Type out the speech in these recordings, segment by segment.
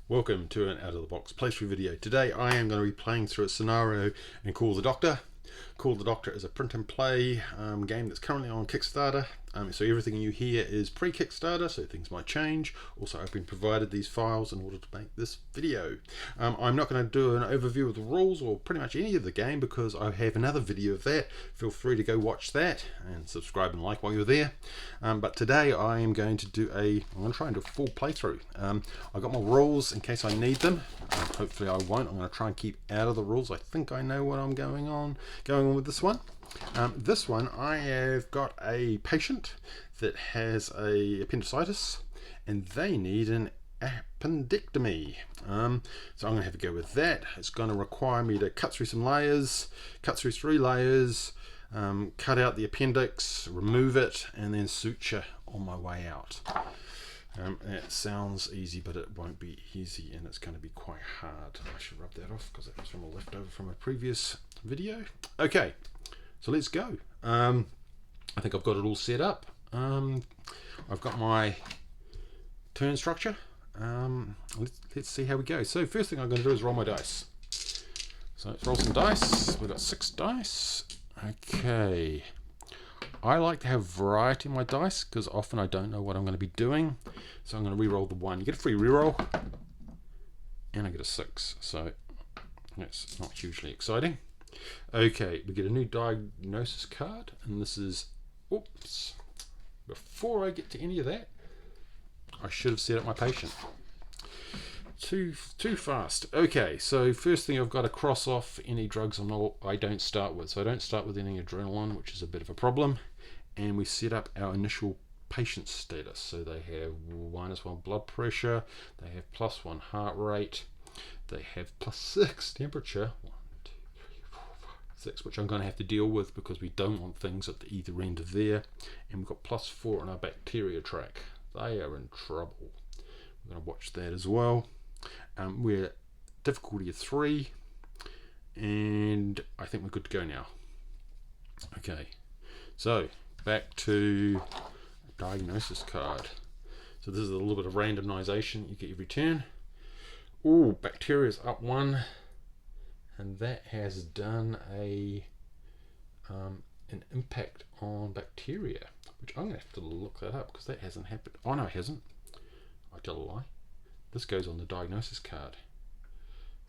Welcome to an out-of-the-box playthrough video. Today I am going to be playing through a scenario in Call the Doctor. Call the Doctor is a print and play game that's currently on Kickstarter. So everything you hear is pre-Kickstarter, so things might change. Also, I've been provided these files in order to make this video. I'm not going to do an overview of the rules or pretty much any of the game because I have another video of that. Feel free to go watch that and subscribe and like while you're there. But today I am going to do I'm going to try and do a full playthrough. I've got my rules in case I need them. Hopefully I won't. I'm going to try and keep out of the rules. I think I know what I'm going on with this one. This one, I have got a patient that has a appendicitis and they need an appendectomy. So I'm going to have to go with that. It's going to require me to cut through some layers, cut through 3 layers, cut out the appendix, remove it, and then suture on my way out. It sounds easy, but it won't be easy, and it's going to be quite hard. I should rub that off because that was from a leftover from a previous video. Okay, so let's go. I think I've got it all set up. I've got my turn structure. Let's see how we go. So first thing I'm going to do is roll my dice. So let's roll some dice. We've got 6 dice. Okay. I like to have variety in my dice because often I don't know what I'm going to be doing. So I'm going to re-roll the 1. You get a free re-roll. And I get a 6. So that's not hugely exciting. Okay, we get a new diagnosis card. And this is... Oops. Before I get to any of that, I should have set up my patient. Too fast. Okay, so first thing I've got to cross off any drugs I don't start with. So I don't start with any adrenaline, which is a bit of a problem. And we set up our initial patient status. So they have -1 blood pressure, they have +1 heart rate, they have +6 temperature. 1, 2, 3, 4, 5, 6, which I'm going to have to deal with because we don't want things at the either end of there. And we've got +4 on our bacteria track. They are in trouble. We're going to watch that as well. We're difficulty of 3, and I think we're good to go now. Okay, so back to a diagnosis card. So this is a little bit of randomization you get every turn. Oh, bacteria's up 1, and that has done an impact on bacteria, which I'm going to have to look that up because that hasn't happened. Oh no, it hasn't. I tell a lie. This goes on the diagnosis card.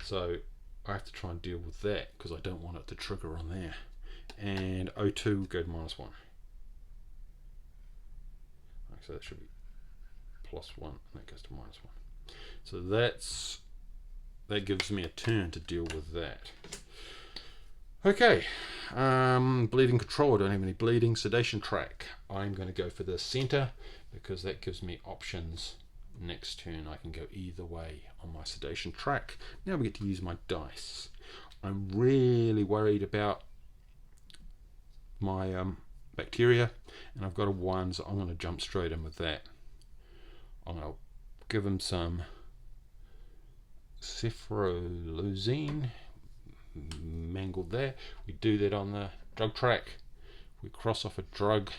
So I have to try and deal with that because I don't want it to trigger on there. And O2 will go to -1. So that should be +1, and that goes to -1. So that gives me a turn to deal with that. Okay, bleeding control. I don't have any bleeding. Sedation track. I'm going to go for the center because that gives me options. Next turn I can go either way on my sedation track. Now we get to use my dice. I'm really worried about my bacteria, and I've got a 1, so I'm going to jump straight in with that. I'm going to give him some cephaloxime. Mangled there. We do that on the drug track. We cross off a drug,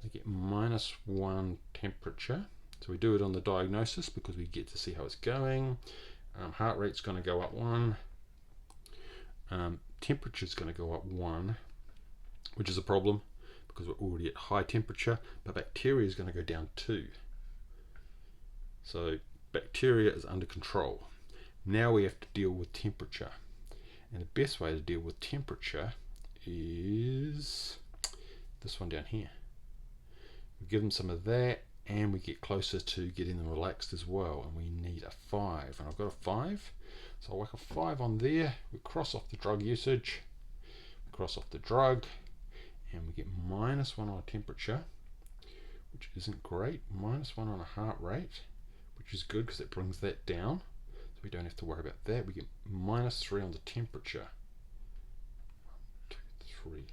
they get -1 temperature. So we do it on the diagnosis because we get to see how it's going. Heart rate's going to go up 1. Temperature's going to go up 1, which is a problem because we're already at high temperature, but bacteria is going to go down 2. So bacteria is under control. Now we have to deal with temperature. And the best way to deal with temperature is this one down here. We give them some of that, and we get closer to getting them relaxed as well, and we need a 5, and I've got a 5, so I'll whack a 5 on there. We cross off the drug usage, we cross off the drug, and we get -1 on our temperature, which isn't great, -1 on a heart rate, which is good because it brings that down, so we don't have to worry about that. We get -3 on the temperature, 1, 2, 3,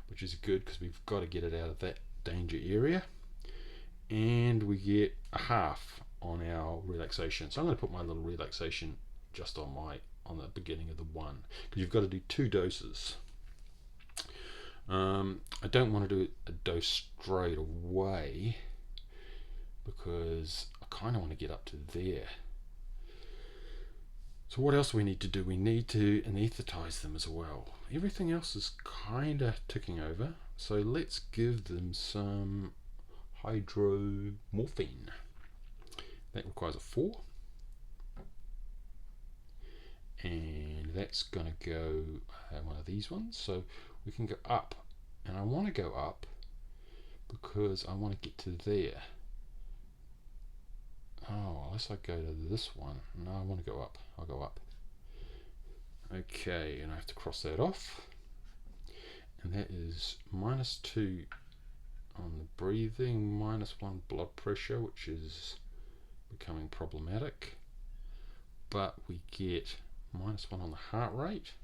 which is good because we've got to get it out of that danger area. And we get a 1/2 on our relaxation. So I'm going to put my little relaxation just on the beginning of the 1 because you've got to do 2 doses. I don't want to do a dose straight away because I kind of want to get up to there. So what else do we need to do? We need to anesthetize them as well. Everything else is kind of ticking over. So let's give them some hydromorphine. That requires a 4. And that's going to go one of these ones. So we can go up. And I want to go up because I want to get to there. Oh, unless I go to this one. No, I want to go up. I'll go up. Okay, and I have to cross that off. And that is -2 on the breathing, -1 blood pressure, which is becoming problematic. But we get -1 on the heart rate.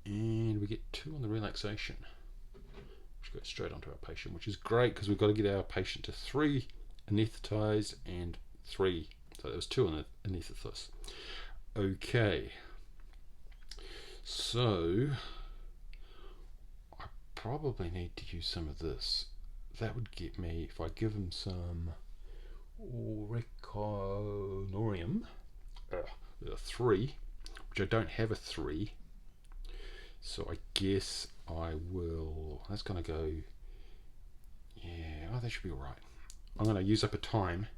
And we get 2 on the relaxation, which goes straight onto our patient, which is great because we've got to get our patient to 3 anesthetized and 3, so there was 2 on the anesthetist. Okay, so I probably need to use some of this. That would get me, if I give him some Reconorium, 3, which I don't have a 3, so I guess I will, that's going to go, yeah, oh, that should be alright. I'm going to use up a time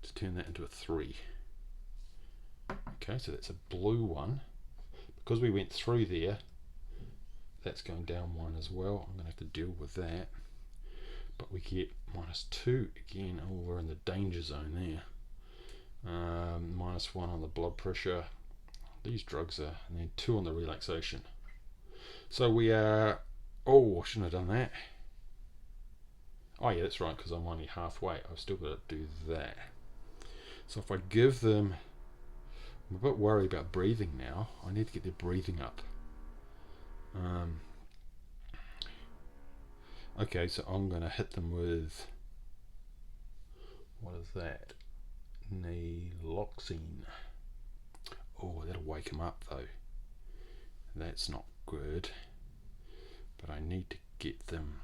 to turn that into a 3. Okay, so that's a blue one. Because we went through there, that's going down 1 as well. I'm going to have to deal with that. But we get -2 again. Oh, we're in the danger zone there. -1 on the blood pressure. These drugs are, and then 2 on the relaxation. So we are, oh, I shouldn't have done that. Oh yeah, that's right, because I'm only halfway. I've still got to do that. So if I give them, I'm a bit worried about breathing now. I need to get their breathing up. Okay, so I'm going to hit them with, what is that? Naloxone. Oh, that'll wake them up though. That's not good. But I need to get them,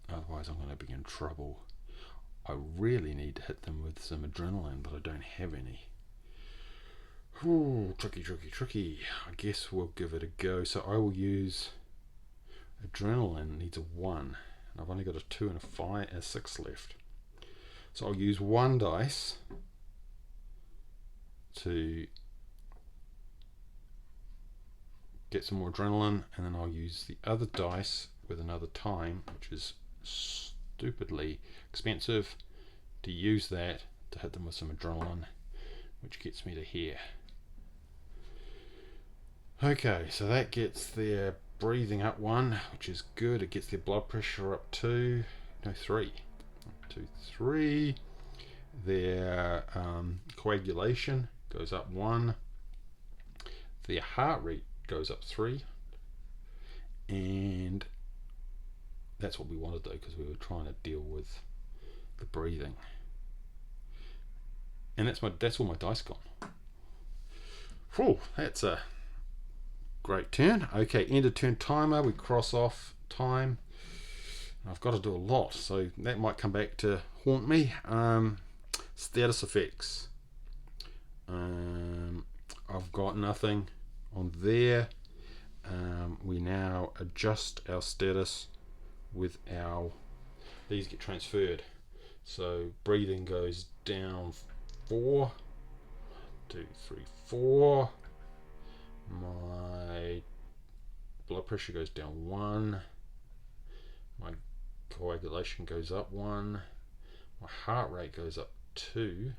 otherwise I'm going to be in trouble. I really need to hit them with some adrenaline, but I don't have any. Ooh, tricky. I guess we'll give it a go. So I will use adrenaline, needs a 1, and I've only got a 2 and a 5 and a 6 left. So I'll use 1 dice to get some more adrenaline, and then I'll use the other dice with another time, which is stupidly expensive, to use that to hit them with some adrenaline, which gets me to here. Okay, so that gets their breathing up 1, which is good. It gets their blood pressure up 2, no 3, 2, 3. Their coagulation goes up 1. Their heart rate goes up 3, and that's what we wanted though, because we were trying to deal with the breathing. And that's all my dice gone. Whew, that's a great turn. Okay, end of turn timer. We cross off time. I've got to do a lot, so that might come back to haunt me. Status effects. I've got nothing on there. We now adjust our status with our, these get transferred. So breathing goes down 4, 2, 3, 4. My blood pressure goes down 1. My coagulation goes up 1. My heart rate goes up 2,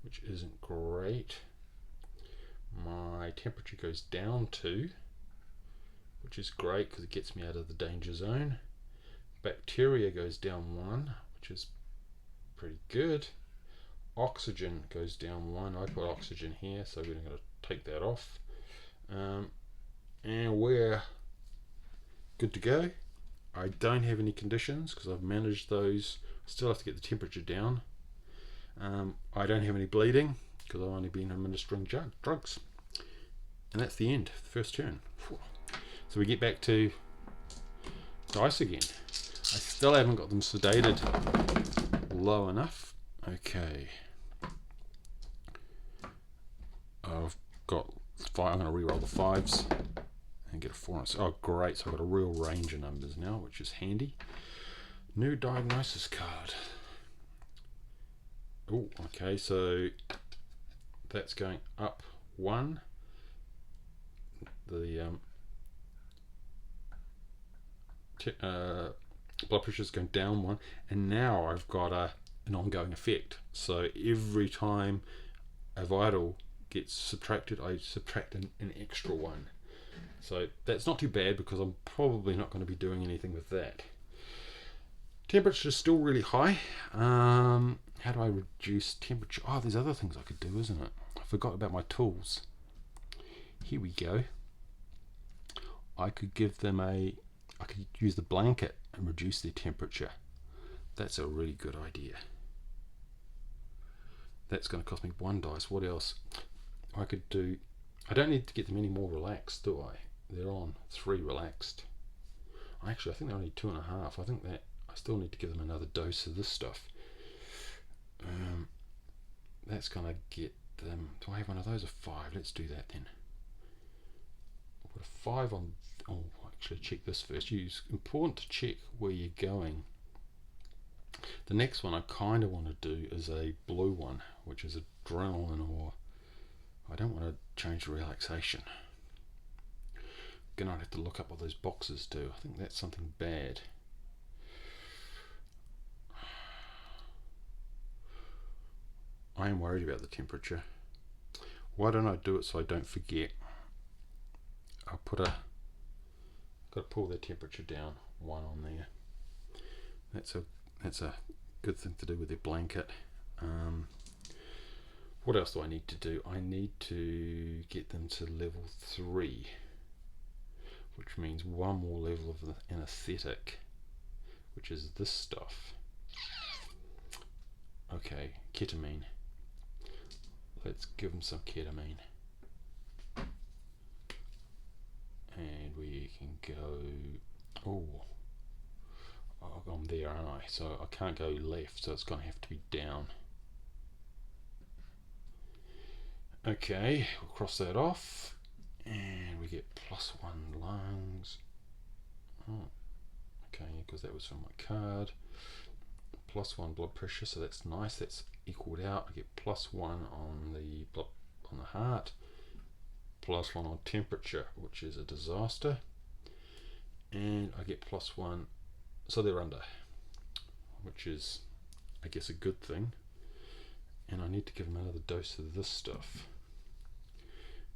which isn't great. My temperature goes down 2, which is great because it gets me out of the danger zone. Bacteria goes down 1, which is pretty good. Oxygen goes down 1. I put oxygen here, so we're going to take that off. And we're good to go. I don't have any conditions because I've managed those. I still have to get the temperature down. I don't have any bleeding because I've only been administering drugs. And that's the end, the first turn. So we get back to dice again. I still haven't got them sedated low enough. Okay. I've got 5. I'm going to re-roll the 5s and get a 4. Oh great, so I've got a real range of numbers now, which is handy. New diagnosis card. Oh, okay, so that's going up 1. The blood pressure is going down 1, and now I've got an ongoing effect. So every time a vital gets subtracted, I subtract an extra 1. So that's not too bad, because I'm probably not going to be doing anything with that. Temperature is still really high. How do I reduce temperature? Oh, there's other things I could do, isn't it? I forgot about my tools. Here we go. I could give them I could use the blanket and reduce their temperature. That's a really good idea. That's going to cost me 1 dice. What else? I could do. I don't need to get them any more relaxed, do I? They're on 3 relaxed. Actually, I think they're only 2.5. I think that I still need to give them another dose of this stuff. That's going to get them. Do I have one of those? A 5? Let's do that then. I'll put a 5 on. Oh, actually, check this first. It's important to check where you're going. The next one I kind of want to do is a blue one, which is adrenaline, or I don't want to change the relaxation. Gonna have to look up what those boxes do. I think that's something bad. I am worried about the temperature. Why don't I do it so I don't forget? I'll put got to pull their temperature down 1 on there. That's a good thing to do with their blanket. What else do I need to do? I need to get them to level 3, which means 1 more level of the anesthetic, which is this stuff. Okay, ketamine. Let's give them some ketamine. And we can go. Oh, I'm there, aren't I? So I can't go left, so it's going to have to be down. Okay, we'll cross that off, and we get +1 lungs. Oh, okay, because that was from my card. +1 blood pressure, so that's nice. That's equaled out. I get +1 on the blood, on the heart. +1 on temperature, which is a disaster, and I get +1, so they're under, which is, I guess, a good thing. And I need to give them another dose of this stuff.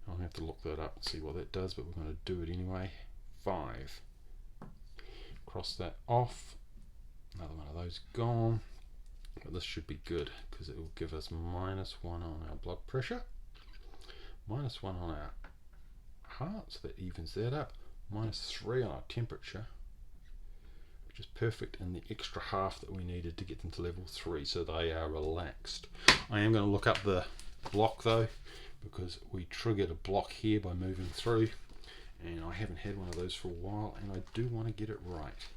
I'll have to look that up and see what that does, but we're going to do it anyway. 5. Cross that off. Another one of those gone. But this should be good, because it will give us -1 on our blood pressure, -1 on our heart, so that evens that up, -3 on our temperature, which is perfect, and the extra half that we needed to get them to level 3, so they are relaxed. I am going to look up the block though, because we triggered a block here by moving through, and I haven't had one of those for a while, and I do want to get it right.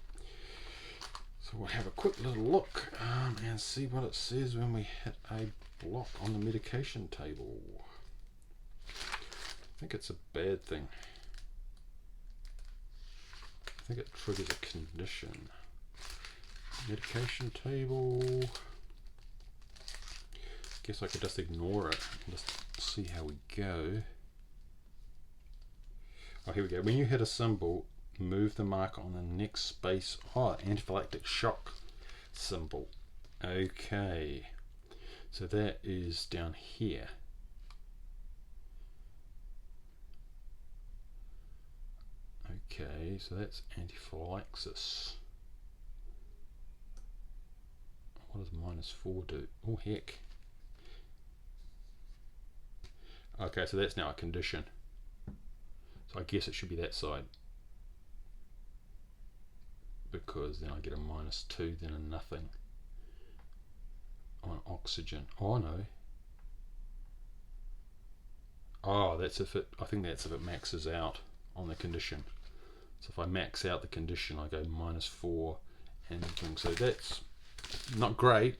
So we'll have a quick little look and see what it says when we hit a block on the medication table. I think it's a bad thing. I think it triggers a condition. Medication table. Guess I could just ignore it and just see how we go. Oh, here we go. When you hit a symbol, move the marker on the next space. Oh, anaphylactic shock symbol. Okay, so that is down here. Okay, so that's anaphylaxis. What does -4 do? Oh heck. Okay, so that's now a condition. So I guess it should be that side, because then I get a -2, then a nothing on oxygen. Oh no. Oh, that's if it, I think that's if it maxes out on the condition. So if I max out the condition, I go -4 and everything. So that's not great,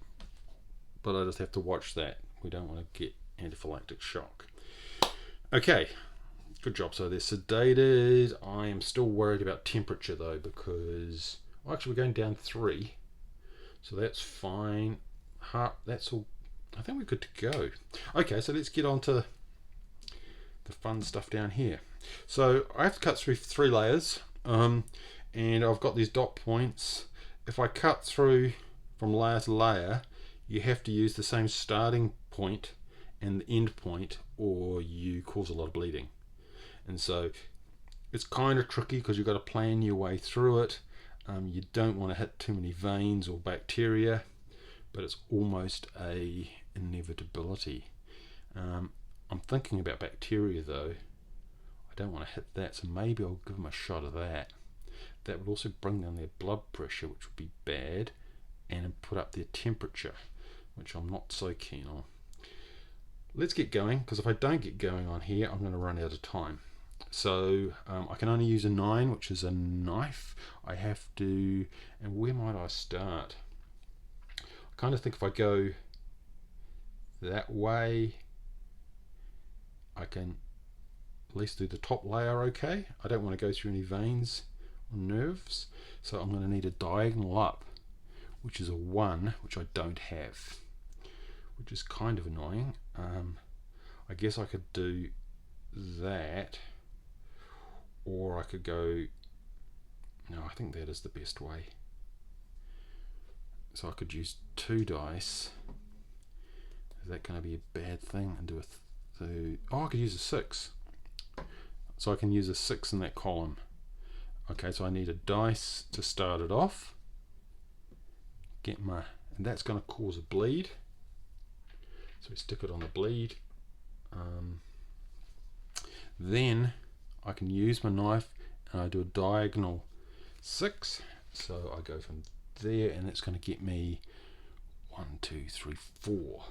but I just have to watch that. We don't want to get anaphylactic shock. Okay, good job. So they're sedated. I am still worried about temperature though, because actually we're going down 3, so that's fine. That's all. I think we're good to go. Okay, so let's get on to the fun stuff down here. So I have to cut through 3 layers, and I've got these dot points. If I cut through from layer to layer, you have to use the same starting point and the end point, or you cause a lot of bleeding. And so it's kind of tricky because you've got to plan your way through it. You don't want to hit too many veins or bacteria, but it's almost a inevitability. I'm thinking about bacteria though. I don't want to hit that, so maybe I'll give them a shot of that. That would also bring down their blood pressure, which would be bad, and put up their temperature, which I'm not so keen on. Let's get going, because if I don't get going on here, I'm going to run out of time. So I can only use a 9, which is a knife. I have to, and where might I start? I kind of think if I go that way, I can at least do the top layer okay. I don't want to go through any veins or nerves, so I'm going to need a diagonal up, which is a 1, which I don't have, which is kind of annoying. I guess I could do that, or I could go, no, I think that is the best way. So I could use 2 dice. Is that going to be a bad thing? And do oh, I could use a 6. So I can use a 6 in that column. Okay, so I need a dice to start it off. And that's going to cause a bleed. So we stick it on the bleed. Then I can use my knife and I do a diagonal 6. So I go from there, and it's going to get me 1, 2, 3, 4.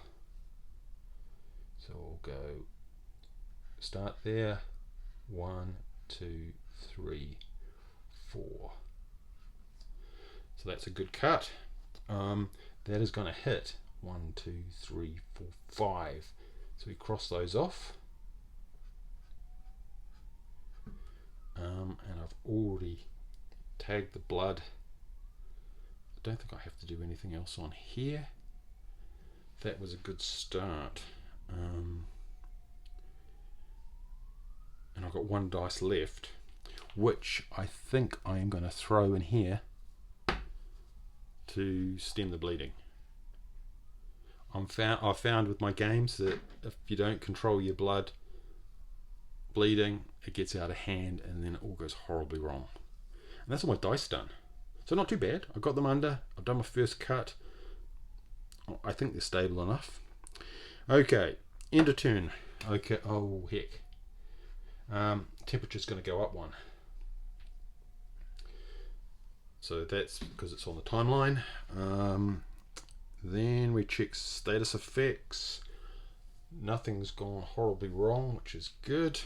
So I'll go start there. 1, 2, 3, 4. So that's a good cut. That is going to hit 1, 2, 3, 4, 5. So we cross those off. And I've already tagged the blood. I don't think I have to do anything else on here. That was a good start. And I've got 1 dice left, which I think I am going to throw in here to stem the bleeding. I've found with my games that if you don't control your blood bleeding, it gets out of hand and then it all goes horribly wrong. And that's all my dice done. So not too bad. I got them under. I've done my first cut. I think they're stable enough. Okay, end of turn. Okay, oh heck. Temperature's going to go up 1. So that's because it's on the timeline. Then we check status effects. Nothing's gone horribly wrong, which is good.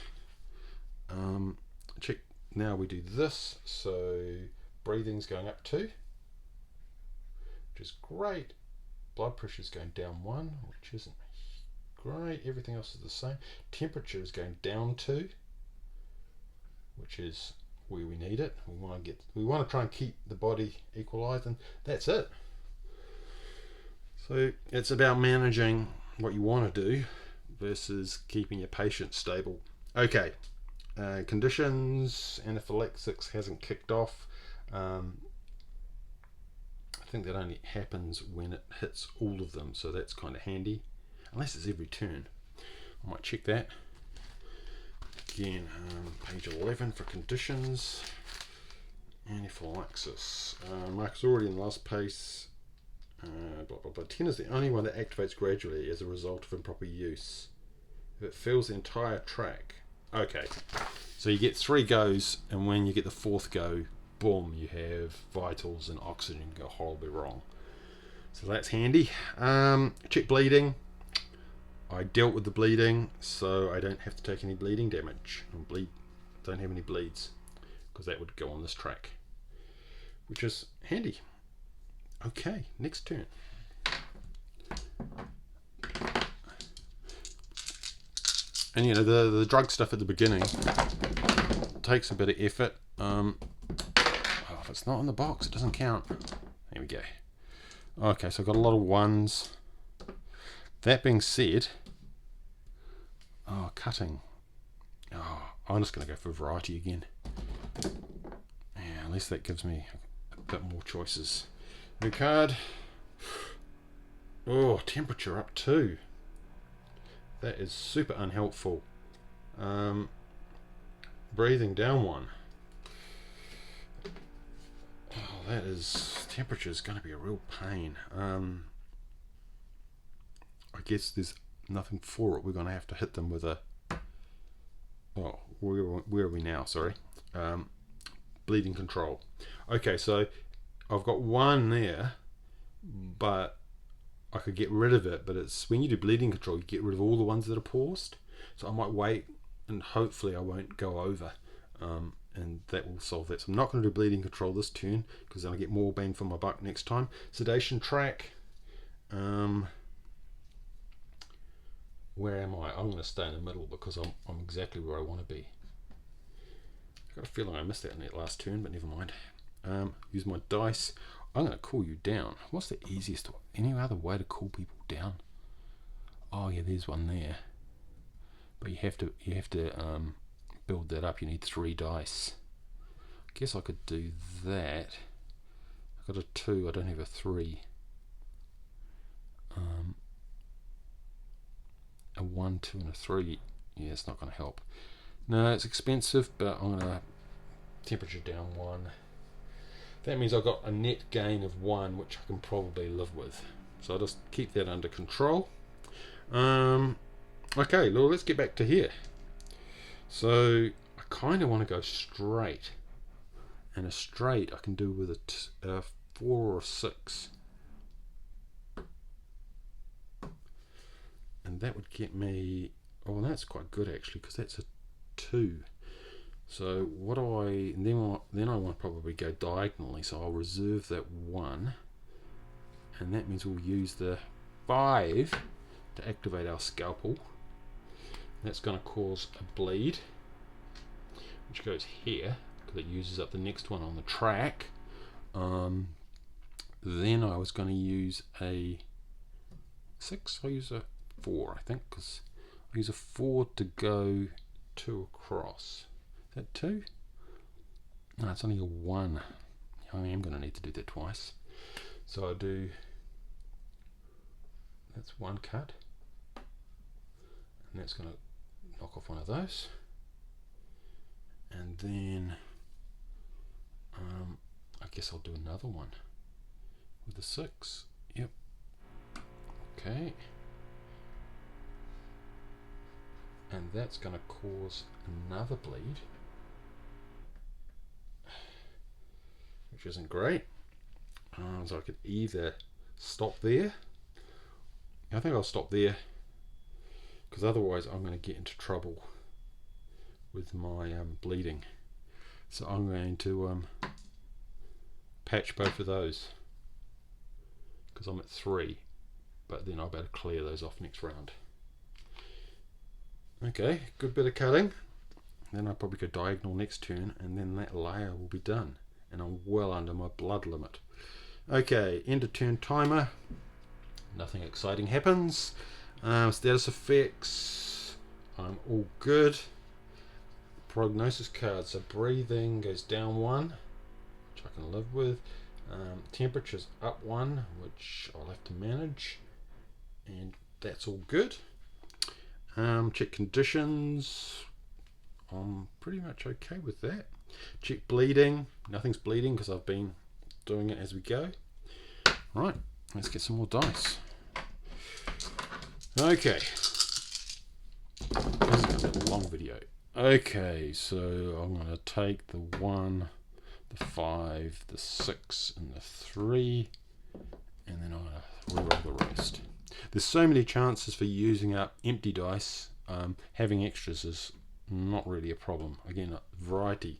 Check, now we do this. So breathing's going up 2, which is great. Blood pressure's going down 1, which isn't great. Everything else is the same. Temperature is going down 2, which is where we need it. We want to try and keep the body equalized, and that's it. So it's about managing what you want to do versus keeping your patient stable. Okay, conditions, anaphylaxis hasn't kicked off. I think that only happens when it hits all of them, so that's kind of handy, unless it's every turn. I might check that. Again, page 11 for conditions. Anaphylaxis. Mark's already in the last pace. Blah, blah, blah. 10 is the only one that activates gradually as a result of improper use. If it fills the entire track. Okay, so you get 3 goes, and when you get the 4th go, boom, you have vitals and oxygen go horribly wrong. So that's handy. Check bleeding. I dealt with the bleeding, so I don't have to take any bleeding damage. Don't have any bleeds, because that would go on this track, which is handy. Okay, next turn. And you know, the drug stuff at the beginning takes a bit of effort. Oh, if it's not in the box, it doesn't count. There we go. Okay, so I've got a lot of ones. That being said, cutting. I'm just going to go for variety again. Yeah, at least that gives me a bit more choices. New card. Oh, temperature up 2. That is super unhelpful. Breathing down 1. Oh, that is, temperature is going to be a real pain. I guess there's nothing for it. We're going to have to hit them with a, oh, where are we now? Sorry. Bleeding control. Okay, so I've got 1 there, but I could get rid of it, but it's when you do bleeding control, you get rid of all the ones that are paused. So I might wait, and hopefully I won't go over, and that will solve that. So I'm not going to do bleeding control this turn, because then I get more bang for my buck next time. Sedation track. Where am I? I'm going to stay in the middle because I'm exactly where I want to be. I've got a feeling I missed that in that last turn, but never mind. Use my dice. I'm going to cool you down. What's the easiest? Any other way to cool people down? Oh yeah, there's one there. But you have to build that up. You need 3 dice. I guess I could do that. I've got a 2. I don't have a 3. A 1, 2, and a 3. Yeah, it's not going to help. No, it's expensive, but I'm going to temperature down 1. That means I've got a net gain of 1, which I can probably live with. So I'll just keep that under control. Okay, well, let's get back to here. So I kind of want to go straight. And a straight I can do with a 4 or a 6. And that would get me, oh, that's quite good actually, because that's a 2. So what do I, then I want to probably go diagonally, so I'll reserve that 1, and that means we'll use the 5 to activate our scalpel. That's going to cause a bleed, which goes here, because it uses up the next one on the track. Then I was going to use a 6, I'll use a 4, I think, because I use a 4 to go 2 across. Is that 2? No, it's only a 1. I am going to need to do that twice. So I do, that's 1 cut, and that's going to knock off one of those. And then I guess I'll do another one with the 6. Yep. Okay. And that's going to cause another bleed, which isn't great. So I could either stop there. I think I'll stop there, because otherwise I'm going to get into trouble with my bleeding. So I'm going to patch both of those, because I'm at 3, but then I better clear those off next round. Okay, good bit of cutting. Then I'll probably go diagonal next turn, and then that layer will be done, and I'm well under my blood limit. Okay, end of turn timer. Nothing exciting happens. Status effects, I'm all good. Prognosis card, so breathing goes down 1, which I can live with. Temperature's up 1, which I'll have to manage, and that's all good. Check conditions, I'm pretty much okay with that. Check bleeding, nothing's bleeding because I've been doing it as we go. Right, let's get some more dice. Okay, this is going to be a long video. Okay, so I'm going to take the 1, the 5, the 6, and the 3, and then I'm going to reroll the rest. There's so many chances for using up empty dice. Having extras is not really a problem. Again, variety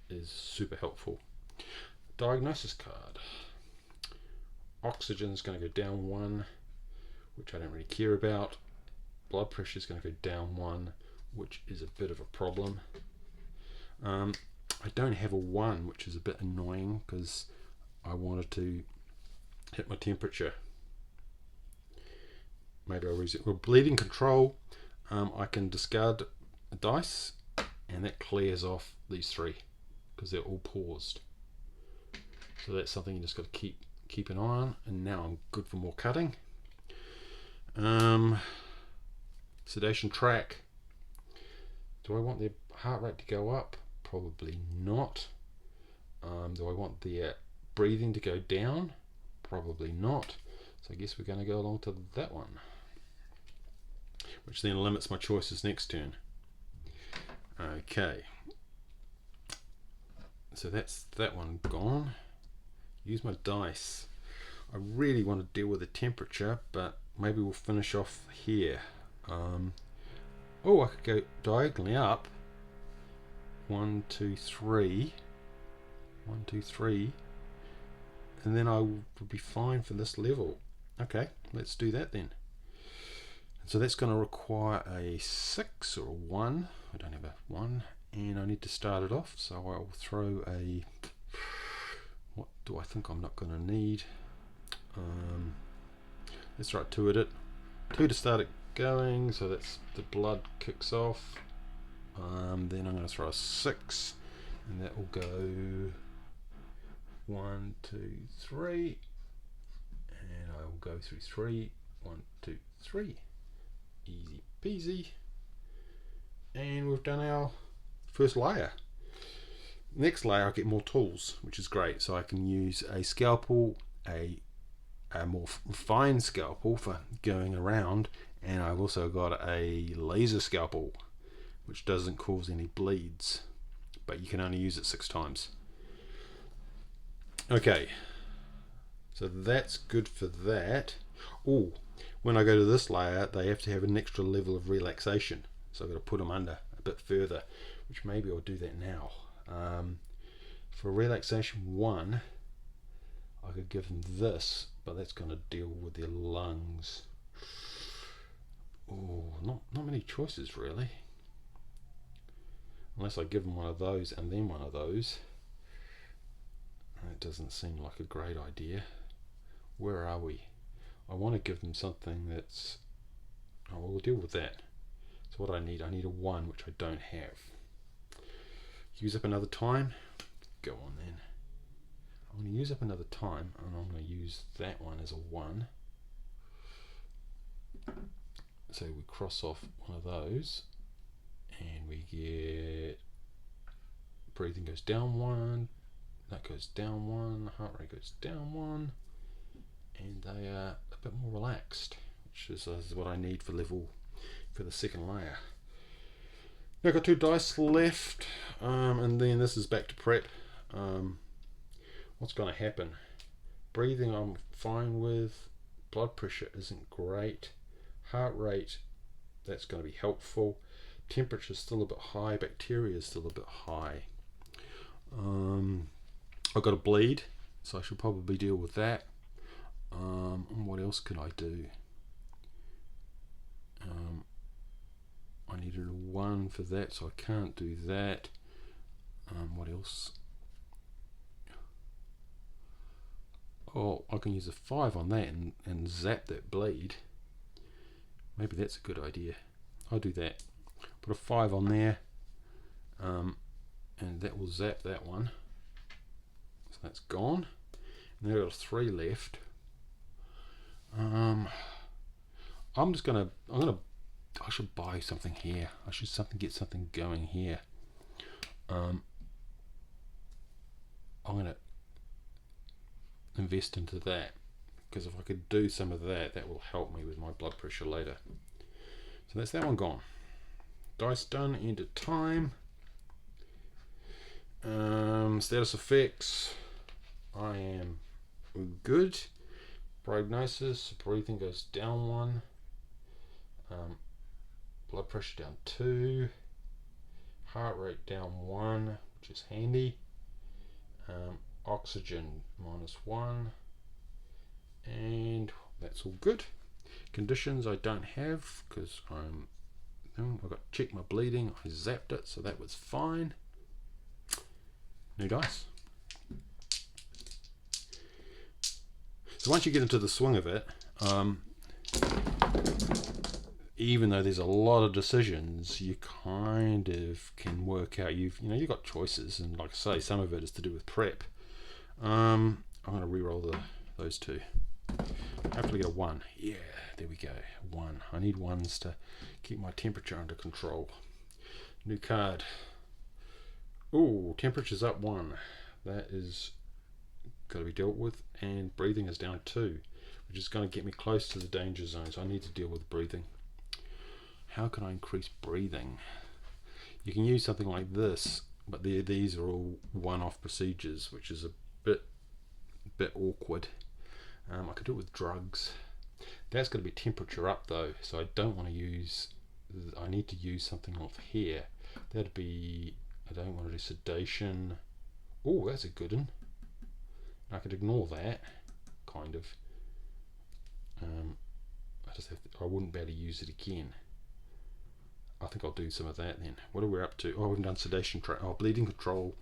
is super helpful. Diagnosis card. Oxygen is going to go down 1, which I don't really care about. Blood pressure is going to go down 1, which is a bit of a problem. I don't have a 1, which is a bit annoying because I wanted to hit my temperature. Maybe I'll use it. Well, bleeding control, I can discard a dice and that clears off these 3 because they're all paused. So that's something you just got to keep an eye on. And now I'm good for more cutting. Sedation track. Do I want their heart rate to go up? Probably not. Do I want their breathing to go down? Probably not. So I guess we're going to go along to that one, which then limits my choices next turn. Okay. So that's that one gone. Use my dice. I really want to deal with the temperature, but maybe we'll finish off here. Oh, I could go diagonally up. 1, 2, 3. 1, 2, 3. And then I would be fine for this level. Okay, let's do that then. So that's going to require a 6 or a 1. I don't have a 1. And I need to start it off. So I'll throw a... What do I think I'm not going to need? Let's write 2 at it. 2 to start it going, so that's the blood kicks off. Then I'm going to throw a 6, and that will go 1, 2, 3, and I will go through 3. 1, 2, 3. Easy peasy. And we've done our first layer. Next layer I get more tools, which is great. So I can use a scalpel, a more refined scalpel for going around, and I've also got a laser scalpel which doesn't cause any bleeds, but you can only use it 6 times. Okay, so that's good for that. Oh, when I go to this layer they have to have an extra level of relaxation, so I've got to put them under a bit further, which maybe I'll do that now. For relaxation 1 I could give them this, but that's going to deal with their lungs. Oh, not many choices really, unless I give them one of those and then one of those. That doesn't seem like a great idea. Where are we? I want to give them something that's... Oh, we'll deal with that. So what I need a 1, which I don't have. Use up another time. Go on then. I'm going to use up another time, and I'm going to use that one as a 1. So we cross off one of those, and we get breathing goes down 1, that goes down 1, heart rate goes down 1, and they are a bit more relaxed, which is what I need for the second layer. Now I've got 2 dice left, and then this is back to prep. What's going to happen? Breathing I'm fine with, blood pressure isn't great, heart rate, that's going to be helpful, temperature is still a bit high, bacteria is still a bit high. I've got a bleed, so I should probably deal with that. What else can I do? I needed a 1 for that, so I can't do that. What else? Oh, I can use a 5 on that and zap that bleed. Maybe that's a good idea. I'll do that. Put a 5 on there, and that will zap that one. So that's gone. And then I've got a 3 left. I should buy something here. I should get something going here. I'm gonna invest into that, because if I could do some of that, that will help me with my blood pressure later. So that's that one gone. Dice done, end of time. Status effects, I am good. Prognosis, breathing goes down 1, blood pressure down 2, heart rate down 1, which is handy, oxygen -1, and that's all good. Conditions I don't have because I'm I've got to check my bleeding. I zapped it, so that was fine. New dice. So once you get into the swing of it, even though there's a lot of decisions, you kind of can work out. You've got choices, and like I say, some of it is to do with prep. I'm going to re-roll those two. Hopefully get a 1. Yeah, there we go. 1. I need 1s to keep my temperature under control. New card. Ooh, temperature's up 1. That is got to be dealt with, and breathing is down 2, which is going to get me close to the danger zone. So I need to deal with breathing. How can I increase breathing? You can use something like this, but these are all one-off procedures, which is a bit awkward. I could do it with drugs. That's going to be temperature up though, so I don't want to use. I need to use something off here. That'd be. I don't want to do sedation. Oh, that's a good one. I could ignore that, kind of. I wouldn't be able to use it again. I think I'll do some of that then. What are we up to? Oh, we haven't done sedation track. Oh, bleeding control,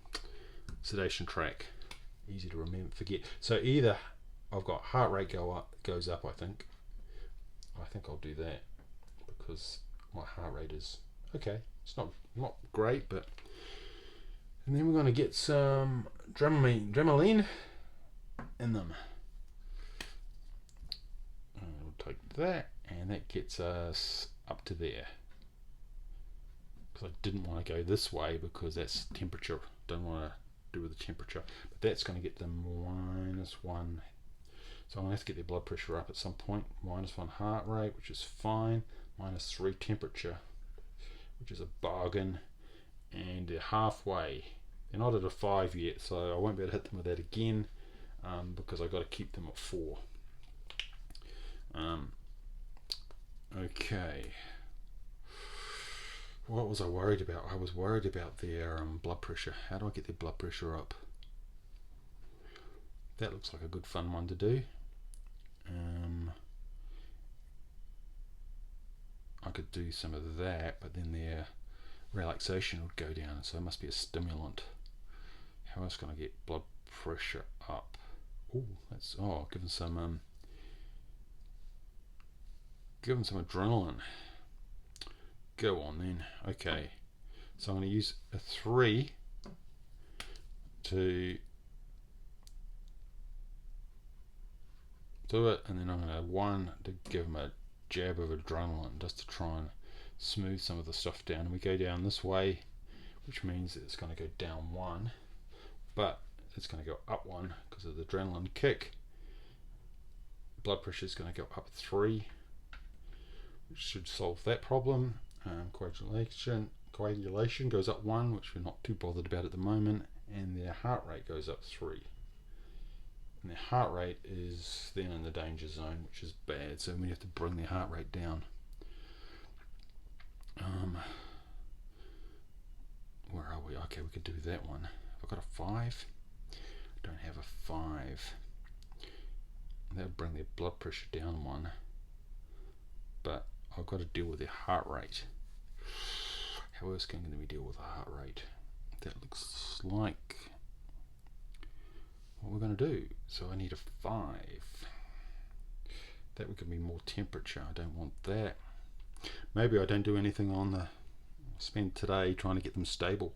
sedation track. Easy to remember, forget. So either I've got heart rate goes up. I think I'll do that because my heart rate is okay. It's not great, but. And then we're going to get some Dramamine in them. We'll take that, and that gets us up to there. Because I didn't want to go this way because that's temperature. Don't want to do with the temperature. But that's going to get them -1. So I'm going to have to get their blood pressure up at some point. -1 heart rate, which is fine. -3 temperature, which is a bargain. And they're halfway. They're not at a 5 yet, so I won't be able to hit them with that again because I've got to keep them at 4. Okay. What was I worried about? I was worried about their blood pressure. How do I get their blood pressure up? That looks like a good fun one to do. I could do some of that, but then their relaxation would go down, so it must be a stimulant. How else can I get blood pressure up? Oh, that's give them some adrenaline. Go on then. Okay, so I'm going to use a 3 to do it, and then I'm going to 1 to give them a jab of adrenaline just to try and smooth some of the stuff down. And we go down this way, which means it's going to go down 1, but it's going to go up 1 because of the adrenaline kick. Blood pressure is going to go up 3, which should solve that problem. Coagulation goes up 1, which we're not too bothered about at the moment, and their heart rate goes up 3. And their heart rate is then in the danger zone, which is bad, so we have to bring their heart rate down. Where are we? Okay, we could do that one. I've got a 5. Don't have a 5. That would bring their blood pressure down 1. But I've got to deal with their heart rate. How else can we deal with the heart rate? That looks like what we're going to do. So I need a 5. That would give me more temperature. I don't want that. Maybe I don't do anything on the spend today trying to get them stable.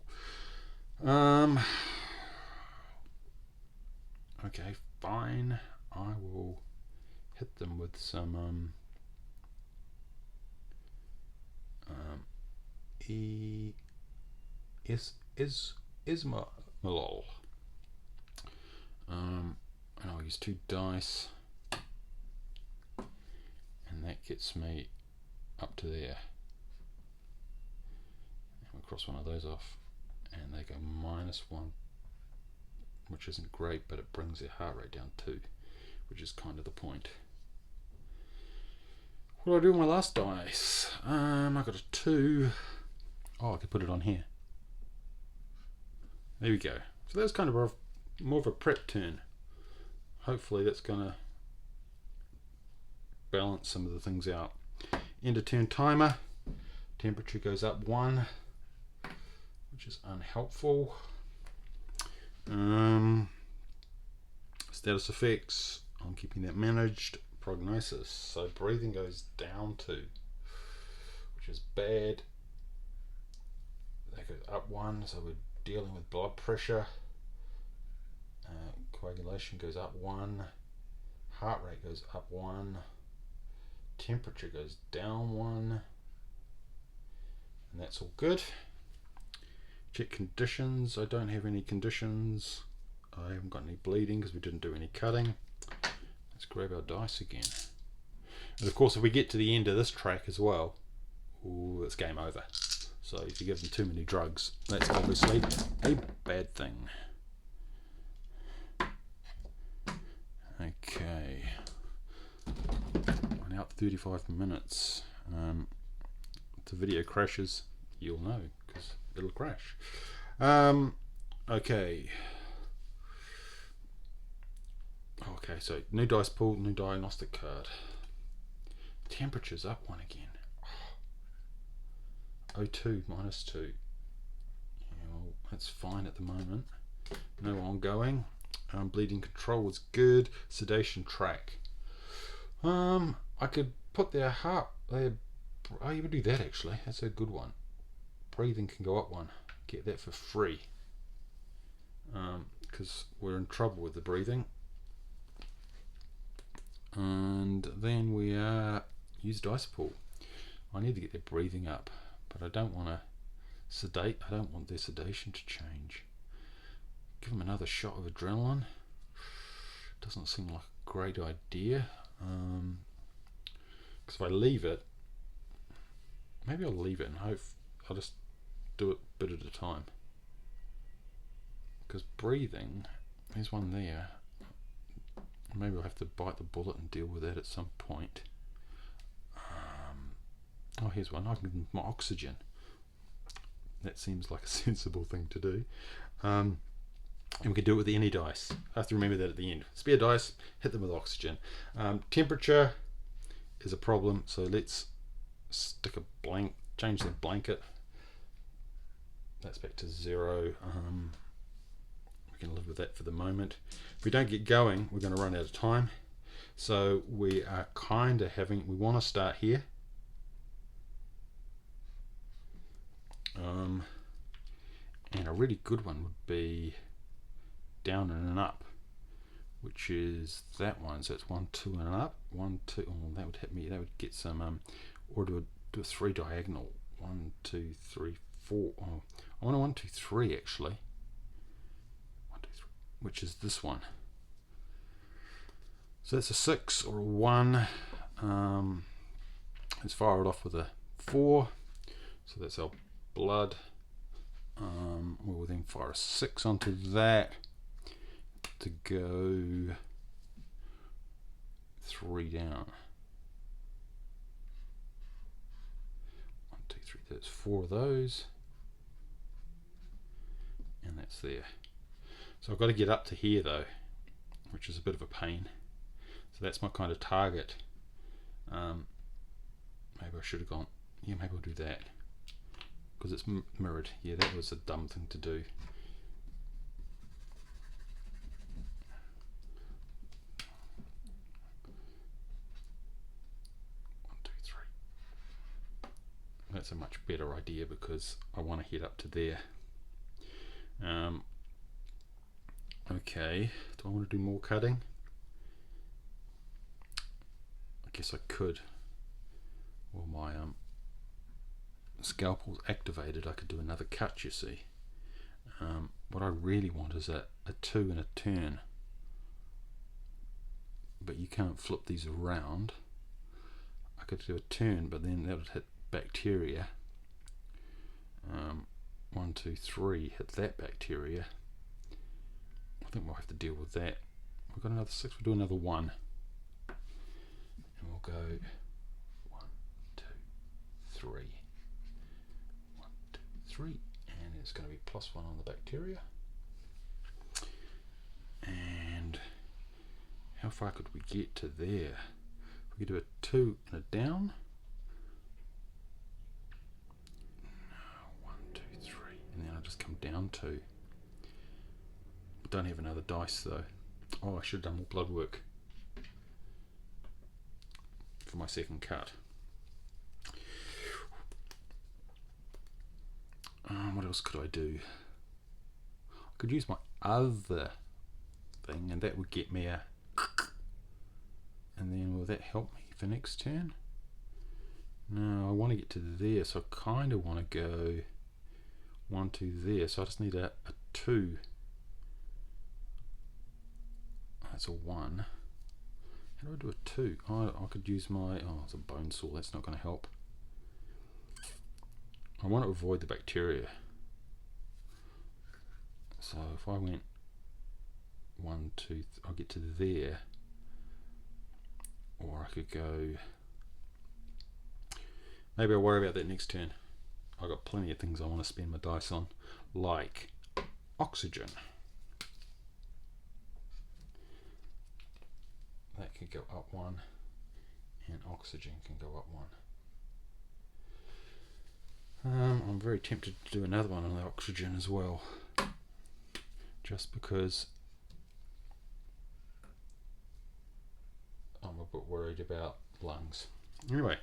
Okay, fine. I will hit them with some ismalol. And I'll use 2 dice, and that gets me up to there. And we'll cross one of those off, and they go -1, which isn't great, but it brings their heart rate down 2, which is kind of the point. What do I do with my last dice? I got a 2. Oh, I could put it on here. There we go. So that's kind of more of a prep turn. Hopefully that's going to balance some of the things out. End of turn timer. Temperature goes up 1, which is unhelpful. Status effects, I'm keeping that managed. Prognosis, so breathing goes down 2, which is bad. That goes up 1, so we're dealing with blood pressure. Coagulation goes up 1, heart rate goes up 1, temperature goes down 1, and that's all good. Check conditions. I don't have any conditions. I haven't got any bleeding because we didn't do any cutting. Let's grab our dice again. And of course, if we get to the end of this track as well, ooh, it's game over. So if you give them too many drugs, that's obviously a bad thing. Okay, we're now at 35 minutes. If the video crashes, you'll know because it'll crash. Okay. Okay, so new dice pool, new diagnostic card. Temperature's up 1 again. O2 minus 2. Yeah, well, that's fine at the moment. No ongoing. Bleeding control was good. Sedation track. I could put their heart there. Oh, you would do that actually. That's a good one. Breathing can go up 1. Get that for free. Because we're in trouble with the breathing. And then we use dice pool. I need to get their breathing up, but I don't want to sedate. I don't want their sedation to change. Give them another shot of adrenaline. Doesn't seem like a great idea. Because if I leave it, maybe I'll leave it and hope I'll just do it a bit at a time. Because breathing, there's one there. Maybe I'll have to bite the bullet and deal with that at some point. Oh, here's one. I can give them my oxygen. That seems like a sensible thing to do. And we can do it with any dice. I have to remember that at the end. Spare dice, hit them with oxygen. Temperature is a problem, so let's stick a blank, change the blanket. That's back to 0. We can live with that for the moment. If we don't get going, we're going to run out of time. So we are kind of having, we want to start here. And a really good one would be down and up, which is that one. So it's 1, 2 and up. 1, 2. Oh, that would hit me. That would get some. Or do a 3 diagonal. 1, 2, 3, 4. Oh, I want a 1, 2, 3 actually. 1, 2, 3, which is this one. So that's a 6 or a 1. Let's fire it off with a 4. So that's our blood. We'll then fire a 6 onto that to go 3 down. 1, 2, 3. That's 4 of those, and that's there. So I've got to get up to here though, which is a bit of a pain. So that's my kind of target. Maybe I should have gone. Yeah, maybe I'll do that. Because it's mirrored. Yeah, that was a dumb thing to do. One, two, three. That's a much better idea because I want to head up to there. Okay, do I want to do more cutting? I guess I could. Well, my scalpel's activated, I could do another cut, you see. What I really want is a 2 and a turn, but you can't flip these around. I could do a turn, but then that would hit bacteria. 1, 2, 3, hit that bacteria. I think we'll have to deal with that. We've got another 6, we'll do another 1. And we'll go 1, 2, 3. 3, and it's going to be +1 on the bacteria. And how far could we get to there? We could do a 2 and a down. I'm down 2. Don't have another dice though. Oh, I should have done more blood work for my second cut. What else could I do? I could use my other thing, and that would get me a. And then will that help me for next turn? No, I want to get to there, so I kind of want to go 1, 2 there. So I just need a 2. That's a 1. How do I do a 2? Oh, I could use my. Oh, it's a bone saw. That's not going to help. I want to avoid the bacteria. So if I went 1, 2, I'll get to there. Or I could go. Maybe I'll worry about that next turn. I've got plenty of things I want to spend my dice on, like oxygen. That could go up 1, and oxygen can go up 1. I'm very tempted to do another one on the oxygen as well, just because I'm a bit worried about lungs. Anyway,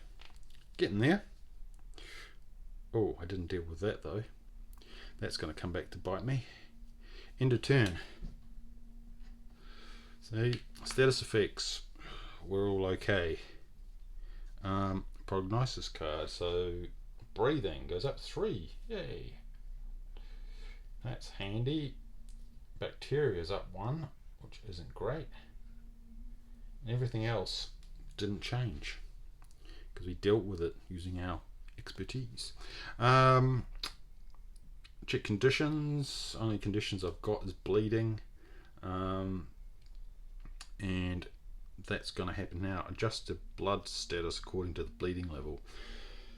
getting there. Oh, I didn't deal with that though. That's going to come back to bite me. End of turn. See, status effects, we're all okay. Prognosis card, so breathing goes up 3. Yay. That's handy. Bacteria is up 1, which isn't great. And everything else didn't change because we dealt with it using our expertise. Check conditions. Only conditions I've got is bleeding, and that's going to happen now. Adjust the blood status according to the bleeding level.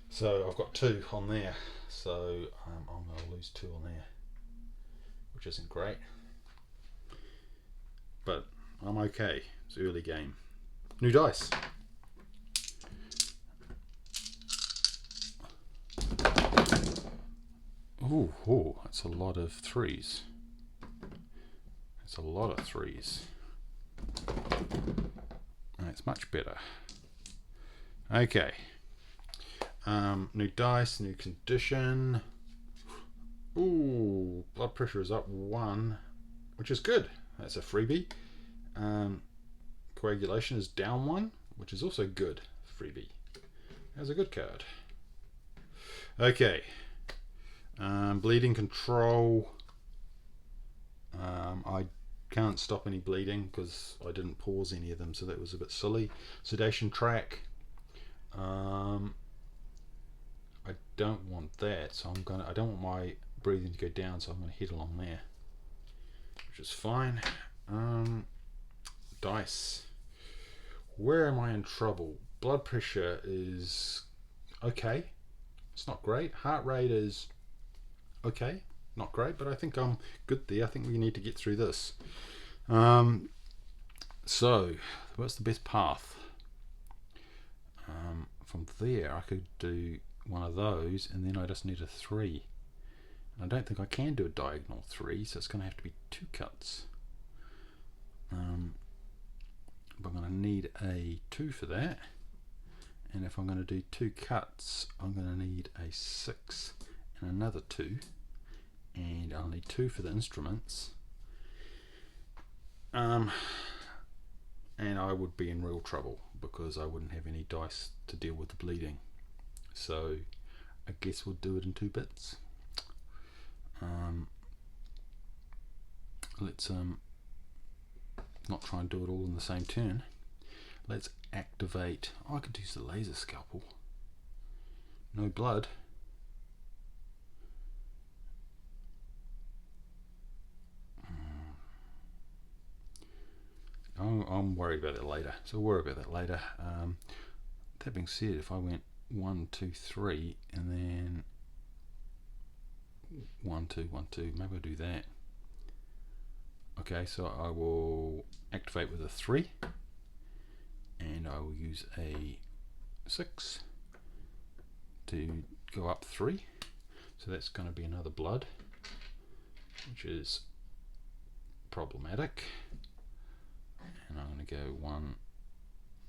So I've got 2 on there, so I'm going to lose 2 on there, which isn't great, but I'm okay. It's early game. New dice. Oh, that's a lot of 3s. That's a lot of 3s. That's much better. Okay. New dice, new condition. Ooh, blood pressure is up 1, which is good. That's a freebie. Coagulation is down 1, which is also good. Freebie. That's a good card. Okay. Bleeding control. I can't stop any bleeding because I didn't pause any of them, so that was a bit silly. Sedation track. I don't want that, so I don't want my breathing to go down, so I'm gonna head along there, which is fine. Dice. Where am I in trouble? Blood pressure is okay. It's not great. Heart rate is okay. Not great, but I think I'm good there. I think we need to get through this. So, what's the best path? From there, I could do one of those, and then I just need a 3. And I don't think I can do a diagonal 3, so it's going to have to be 2 cuts. But I'm going to need a 2 for that. And if I'm going to do 2 cuts, I'm going to need a 6 and another 2. And I'll need 2 for the instruments. And I would be in real trouble because I wouldn't have any dice to deal with the bleeding. So I guess we'll do it in 2 bits. Let's not try and do it all in the same turn. Let's activate. Oh, I could use the laser scalpel. No blood. I'm worried about it later, so we'll worry about that later. That being said, if I went 1, 2, 3, and then 1, 2, 1, 2, maybe I'll do that. Okay, so I will activate with a 3, and I will use a 6 to go up 3. So that's going to be another blood. which is problematic. And I'm going to go 1,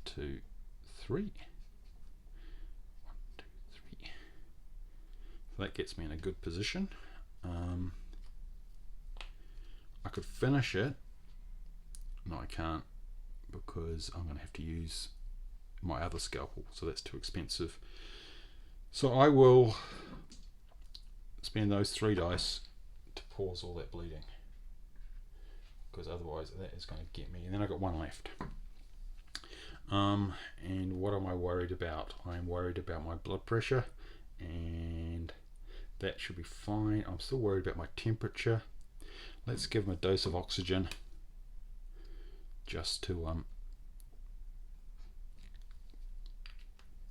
2, 3. 1, 2, 3. So that gets me in a good position. I could finish it. No, I can't, because I'm going to have to use my other scalpel, so that's too expensive. So I will spend those 3 dice to pause all that bleeding, because otherwise that is going to get me. And then I've got 1 left. And what am I worried about? I'm worried about my blood pressure, and that should be fine. I'm still worried about my temperature. Let's give him a dose of oxygen just to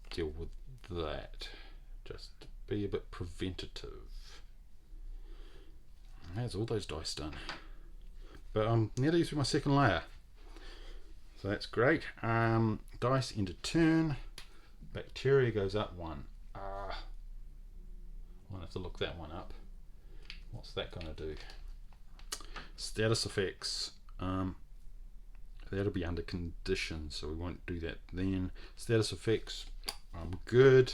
deal with that. Just be a bit preventative. And that's all those dice done. But I'm nearly through my second layer, so that's great. Dice into turn. Bacteria goes up 1. I'll have to look that one up. What's that going to do? Status effects. That'll be under conditions, so we won't do that then. Status effects. I'm good.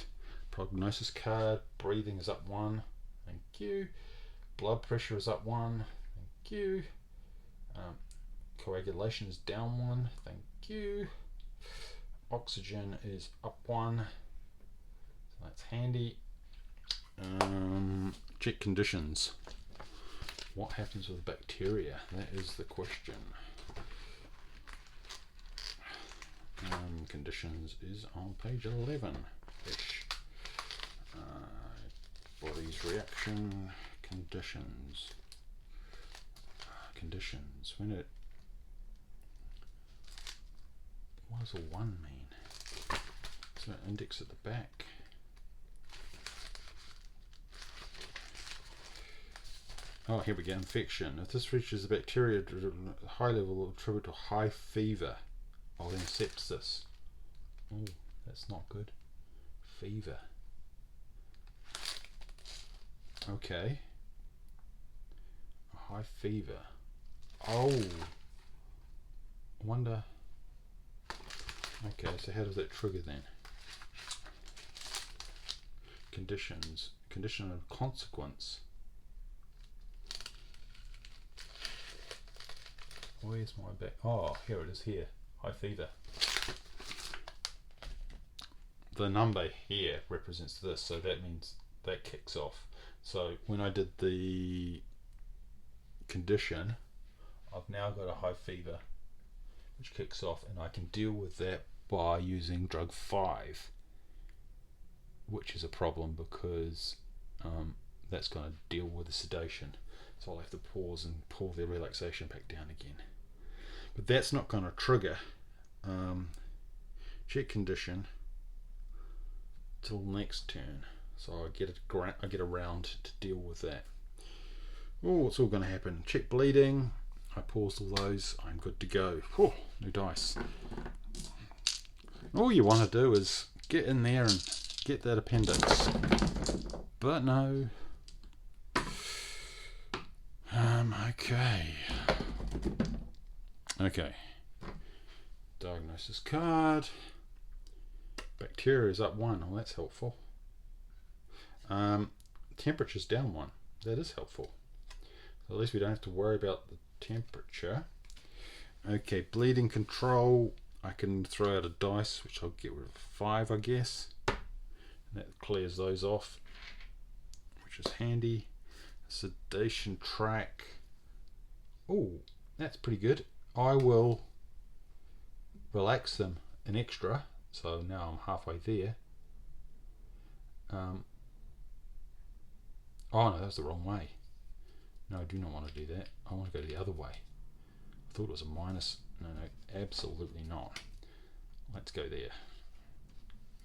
Prognosis card. Breathing is up 1. Thank you. Blood pressure is up 1. Thank you. Coagulation is down 1. Thank you. Oxygen is up 1. So that's handy. Check conditions. What happens with bacteria? That is the question. Conditions is on page 11-ish. Body's reaction conditions. Conditions. When it. What does a 1 mean? Is there an index at the back? Oh, here we go. Infection. If this reaches the bacteria at a high level, will attribute to high fever. I'll then sepsis. Oh, that's not good. Fever. Okay. A high fever. Oh. I wonder. Okay, so how does that trigger then? Conditions. Condition of consequence. Where's my back? Oh, here it is here. High fever. The number here represents this, so that means that kicks off. So when I did the condition, I've now got a high fever, which kicks off, and I can deal with that by using drug 5, which is a problem because that's going to deal with the sedation. So I'll have to pause and pull the relaxation back down again. But that's not going to trigger check condition till next turn. So I get around to deal with that. Oh, it's all going to happen. Check bleeding. I paused all those. I'm good to go. Whew, new dice. All you want to do is get in there and get that appendix. But no. Okay. Okay. Diagnosis card. Bacteria is up 1. Oh, that's helpful. Temperature's down 1. That is helpful. So at least we don't have to worry about the temperature. Okay, bleeding control. I can throw out a dice, which I'll get rid of 5, I guess. And that clears those off, which is handy. Sedation track. Oh, that's pretty good. I will relax them an extra, so now I'm halfway there. Oh no, that's the wrong way. No, I do not want to do that. I want to go the other way. I thought it was a minus. No, absolutely not. Let's go there.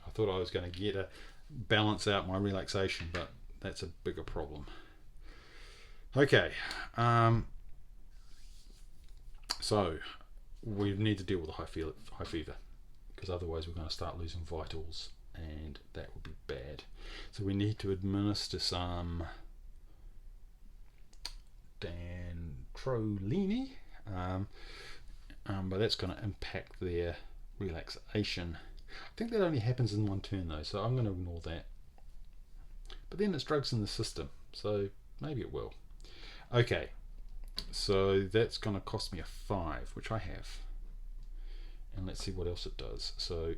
I thought I was going to get a balance out my relaxation, but that's a bigger problem. Okay, so we need to deal with the high fever, because otherwise we're going to start losing vitals, and that would be bad. So we need to administer some damn sertraline, but that's going to impact their relaxation. I think that only happens in one turn though, so I'm going to ignore that. But then it's drugs in the system, so maybe it will. Okay, so that's going to cost me a 5, which I have. And let's see what else it does. So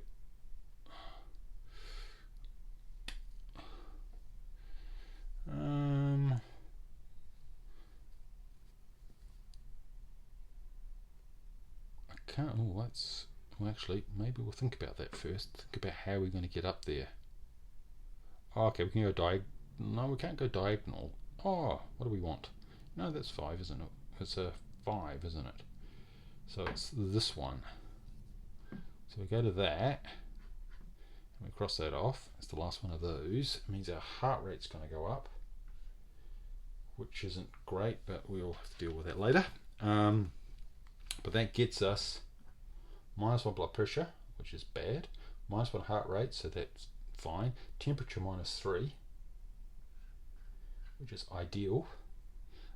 I can't. Oh, that's well. Actually, maybe we'll think about that first. Think about how we're going to get up there. Oh, okay, we can go diagonal. No, we can't go diagonal. Oh, what do we want? No, that's 5, isn't it? It's a 5, isn't it? So it's this one. So we go to that, and we cross that off. It's the last one of those. It means our heart rate's going to go up, which isn't great, but we'll have to deal with that later. But that gets us -1 blood pressure, which is bad, -1 heart rate, so that's fine, temperature -3, which is ideal.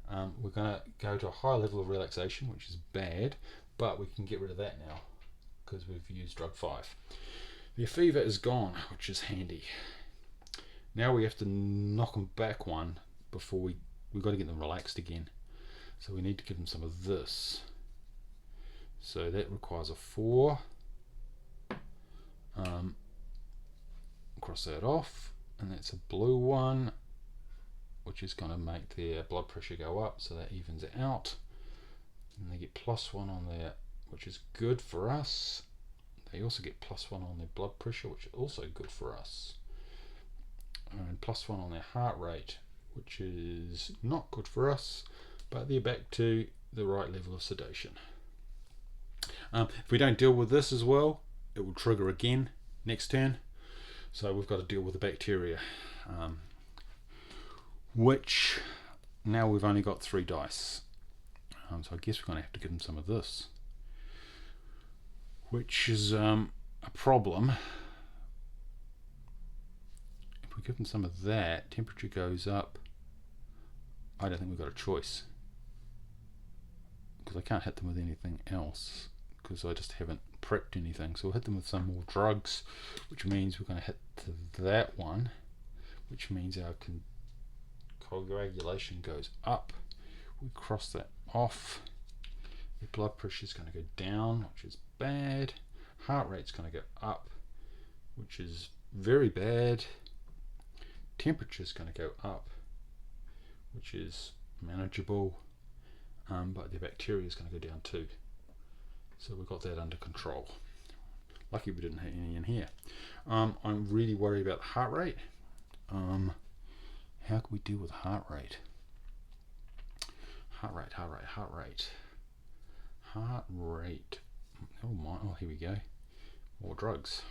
We're going to go to a high level of relaxation, which is bad, but we can get rid of that now because we've used drug 5. The fever is gone, which is handy. Now we have to knock them back one before we've got to get them relaxed again. So we need to give them some of this. So that requires a 4. Cross that off, and that's a blue one, which is going to make their blood pressure go up, so that evens it out. And they get +1 on there, which is good for us. They also get +1 on their blood pressure, which is also good for us. And +1 on their heart rate, which is not good for us, but they're back to the right level of sedation. If we don't deal with this as well, it will trigger again next turn. So we've got to deal with the bacteria, which now we've only got 3 dice. So I guess we're going to have to give them some of this, which is a problem. If we give them some of that, temperature goes up. I don't think we've got a choice, because I can't hit them with anything else, because I just haven't prepped anything. So we'll hit them with some more drugs, which means we're going to hit to that one, which means our coagulation goes up. We cross that off. The blood pressure is going to go down, which is bad. Heart rate's going to go up, which is very bad. Temperature is going to go up, which is manageable, but the bacteria is going to go down too. So we've got that under control. Lucky we didn't hit any in here. I'm really worried about the heart rate. How can we deal with heart rate? Heart rate. Oh my! Oh, here we go. More drugs.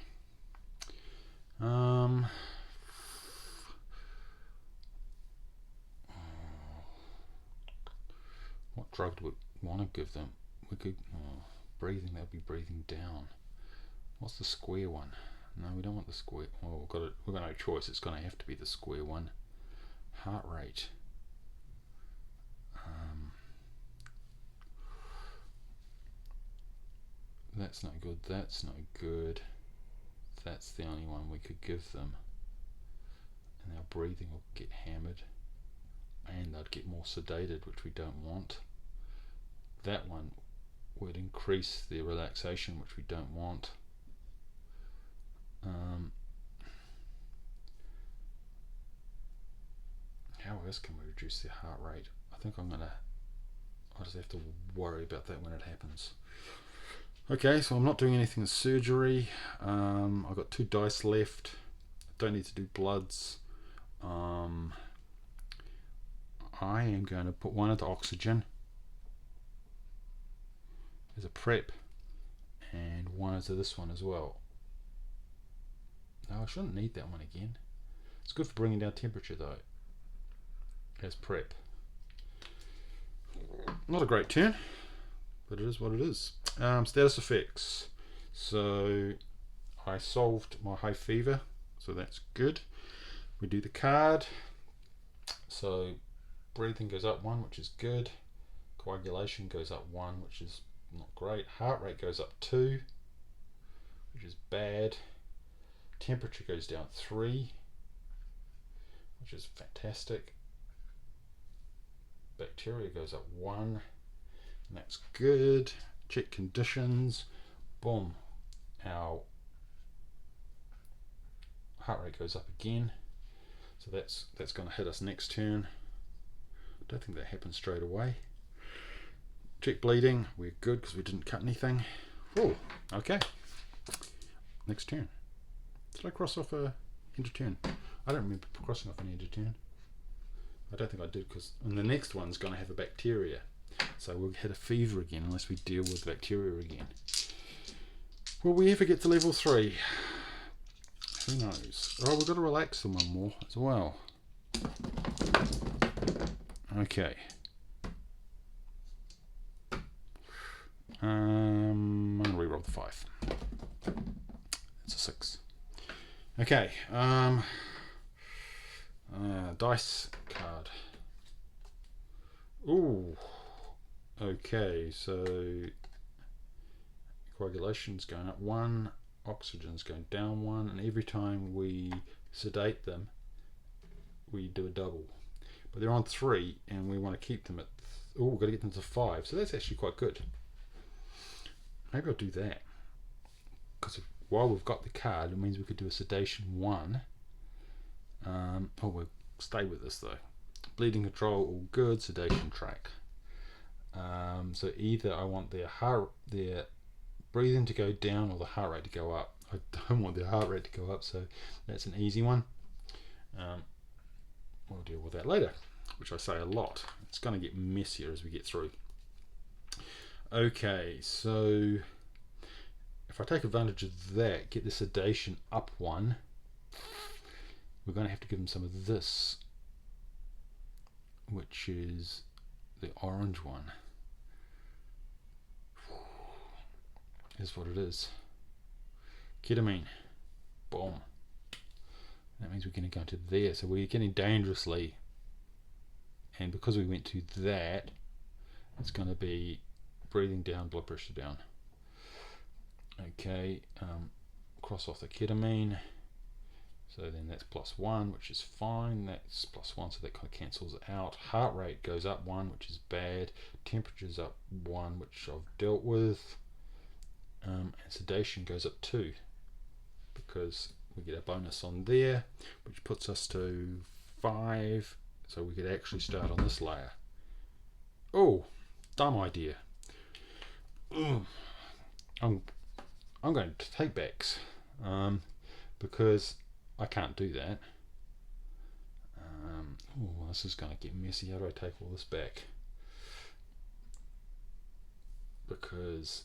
What drug do we want to give them? We could breathing. They'll be breathing down. What's the square one? No, we don't want the square. Well, we've got no choice. It's going to have to be the square one. Heart rate. That's not good. That's no good. That's the only one we could give them. And our breathing will get hammered, and they'd get more sedated, which we don't want. That one would increase their relaxation, which we don't want. How else can we reduce their heart rate? I think I'll just have to worry about that when it happens. Okay, so I'm not doing anything with surgery. I've got 2 dice left. I don't need to do bloods. I am going to put one into oxygen as a prep, and one into this one as well. No, I shouldn't need that one again. It's good for bringing down temperature though, as prep. Not a great turn, but it is what it is. Status effects. So I solved my high fever, so that's good. We do the card. So breathing goes up 1, which is good. Coagulation goes up 1, which is not great. Heart rate goes up 2, which is bad. Temperature goes down 3, which is fantastic. Bacteria goes up 1, and that's good. Check conditions. Boom. Our heart rate goes up again. So that's going to hit us next turn. I don't think that happens straight away. Check bleeding. We're good because we didn't cut anything. Oh, okay. Next turn. Did I cross off a end of turn? I don't remember crossing off an end of turn. I don't think I did, because the next one's going to have a bacteria. So we'll hit a fever again unless we deal with bacteria again. Will we ever get to level 3? Who knows? Oh, we've got to relax them one more as well. Okay. I'm going to reroll the 5. It's a 6. Okay. Dice card. Ooh. Okay, so coagulation's going up 1, oxygen's going down 1, and every time we sedate them, we do a double. But they're on 3, and we want to keep them at. Oh, we've got to get them to 5, so that's actually quite good. Maybe I'll do that, because while we've got the card, it means we could do a sedation 1. Oh, we'll stay with this though. Bleeding control, all good. Sedation track. So either I want their breathing to go down or the heart rate to go up. I don't want their heart rate to go up, so that's an easy one. We'll deal with that later, which I say a lot. It's going to get messier as we get through. Okay, so if I take advantage of that, get the sedation up 1, we're going to have to give them some of this, which is the orange one. Is what it is. Ketamine. Boom. That means we're going to go to there. So we're getting dangerously. And because we went to that, it's going to be breathing down, blood pressure down. Okay. Cross off the ketamine. So then that's +1, which is fine. That's +1, so that kind of cancels it out. Heart rate goes up 1, which is bad. Temperature's up 1, which I've dealt with. And sedation goes up 2, because we get a bonus on there, which puts us to 5. So we could actually start on this layer. Oh, dumb idea. I'm going to take backs, because I can't do that. Oh, this is going to get messy. How do I take all this back? Because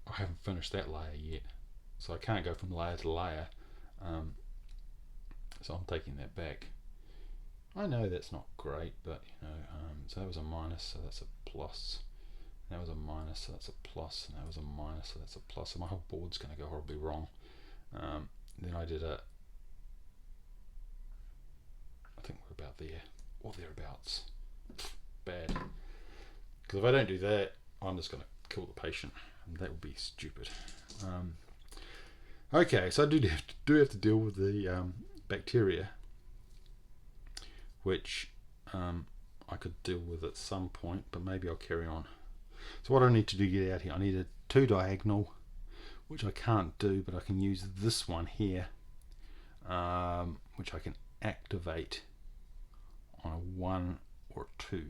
I haven't finished that layer yet, so I can't go from layer to layer. So I'm taking that back. I know that's not great, but you know, so that was a minus, so that's a plus. That was a minus, so that's a plus, and that was a minus, so that's a plus. So my whole board's going to go horribly wrong. Then I did a, I think we're about there, or thereabouts. Bad. Because if I don't do that, I'm just going to kill the patient, and that would be stupid. Okay, so I do have to deal with the bacteria, which I could deal with at some point, but maybe I'll carry on. So what I need to do to get out here, I need a 2 diagonal, which I can't do, but I can use this one here, which I can activate on a 1 or a 2.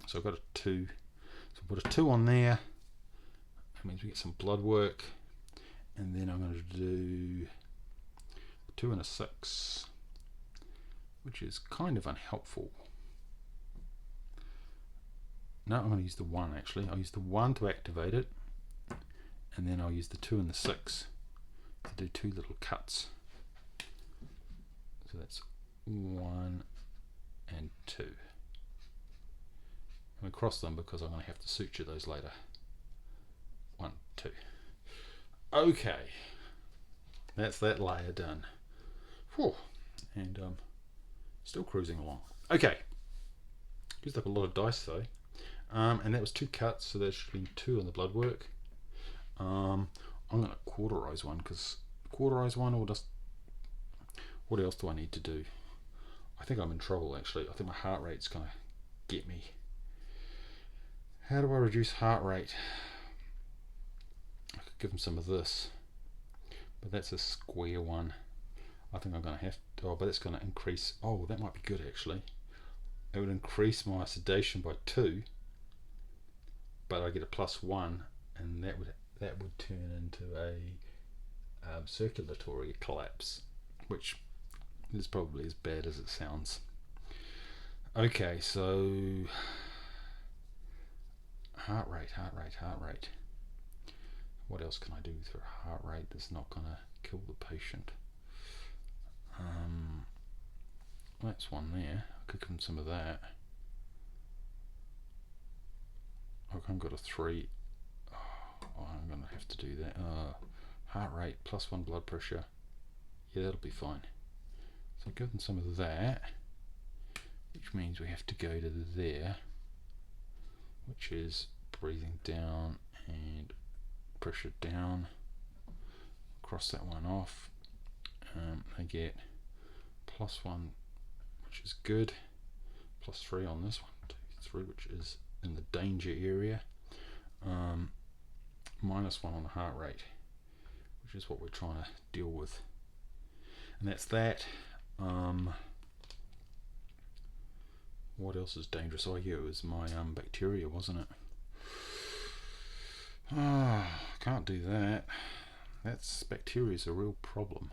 So I've got a 2. So put a 2 on there. That means we get some blood work. And then I'm going to do 2 and a 6, which is kind of unhelpful. No, I'm going to use the 1 actually. I'll use the 1 to activate it, and then I'll use the 2 and the 6 to do 2 little cuts. So that's 1 and 2. And we cross them because I'm going to have to suture those later. 1, 2. Okay, that's that layer done. Whew. And still cruising along. Okay, used up a lot of dice though. And that was 2 cuts, so there should be 2 on the blood work. I'm going to cauterize one, because cauterize one, or just what else do I need to do? I think I'm in trouble actually. I think my heart rate's going to get me. How do I reduce heart rate? I could give him some of this, but that's a square one. I think I'm going to have to, oh, but that's going to increase, oh, that might be good actually. It would increase my sedation by 2, but I get a +1, and that would turn into a circulatory collapse, which is probably as bad as it sounds. Okay, so heart rate. What else can I do for heart rate that's not going to kill the patient? That's one there. I could give him some of that. I've got a 3. Oh, I'm going to have to do that. Heart rate +1 blood pressure. Yeah, that'll be fine. So give them some of that, which means we have to go to there, which is breathing down and pressure down. Cross that one off. They get +1, which is good. +3 on this one. 2, 3, which is in the danger area. -1 on the heart rate, which is what we're trying to deal with. And that's that. What else is dangerous? Oh yeah, it was my bacteria, wasn't it? Can't do that. That's bacteria is a real problem.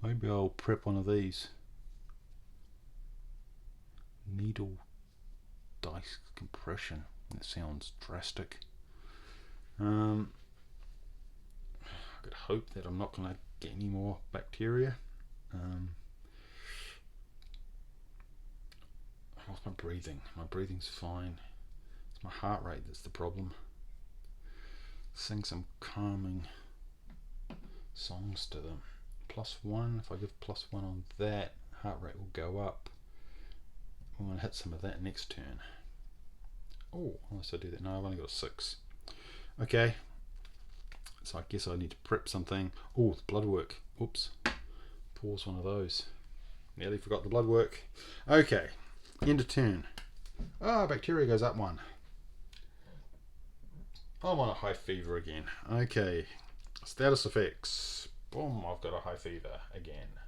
Maybe I'll prep one of these. Needle dice compression. That sounds drastic. I could hope that I'm not going to get any more bacteria. How's my breathing? My breathing's fine. It's my heart rate that's the problem. Sing some calming songs to them. +1, if I give +1 on that, heart rate will go up. I'm going to hit some of that next turn. Oh, unless I do that. No, I've only got a 6. Okay. So I guess I need to prep something. Oh, the blood work. Whoops. Pause one of those. Nearly forgot the blood work. Okay. End of turn. Bacteria goes up 1. I'm on a high fever again. Okay. Status effects. Boom, I've got a high fever again.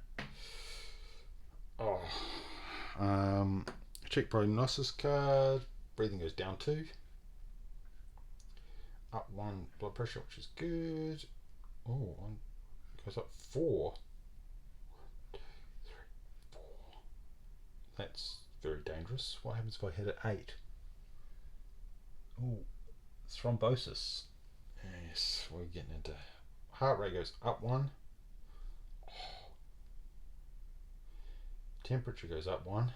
Check prognosis card. Breathing goes down 2. Up 1 blood pressure, which is good. Oh, one goes up 4. 1, 2, 3, 4. That's very dangerous. What happens if I hit it 8? Oh, thrombosis. Yes, we're getting into. Heart rate goes up 1. Temperature goes up 1.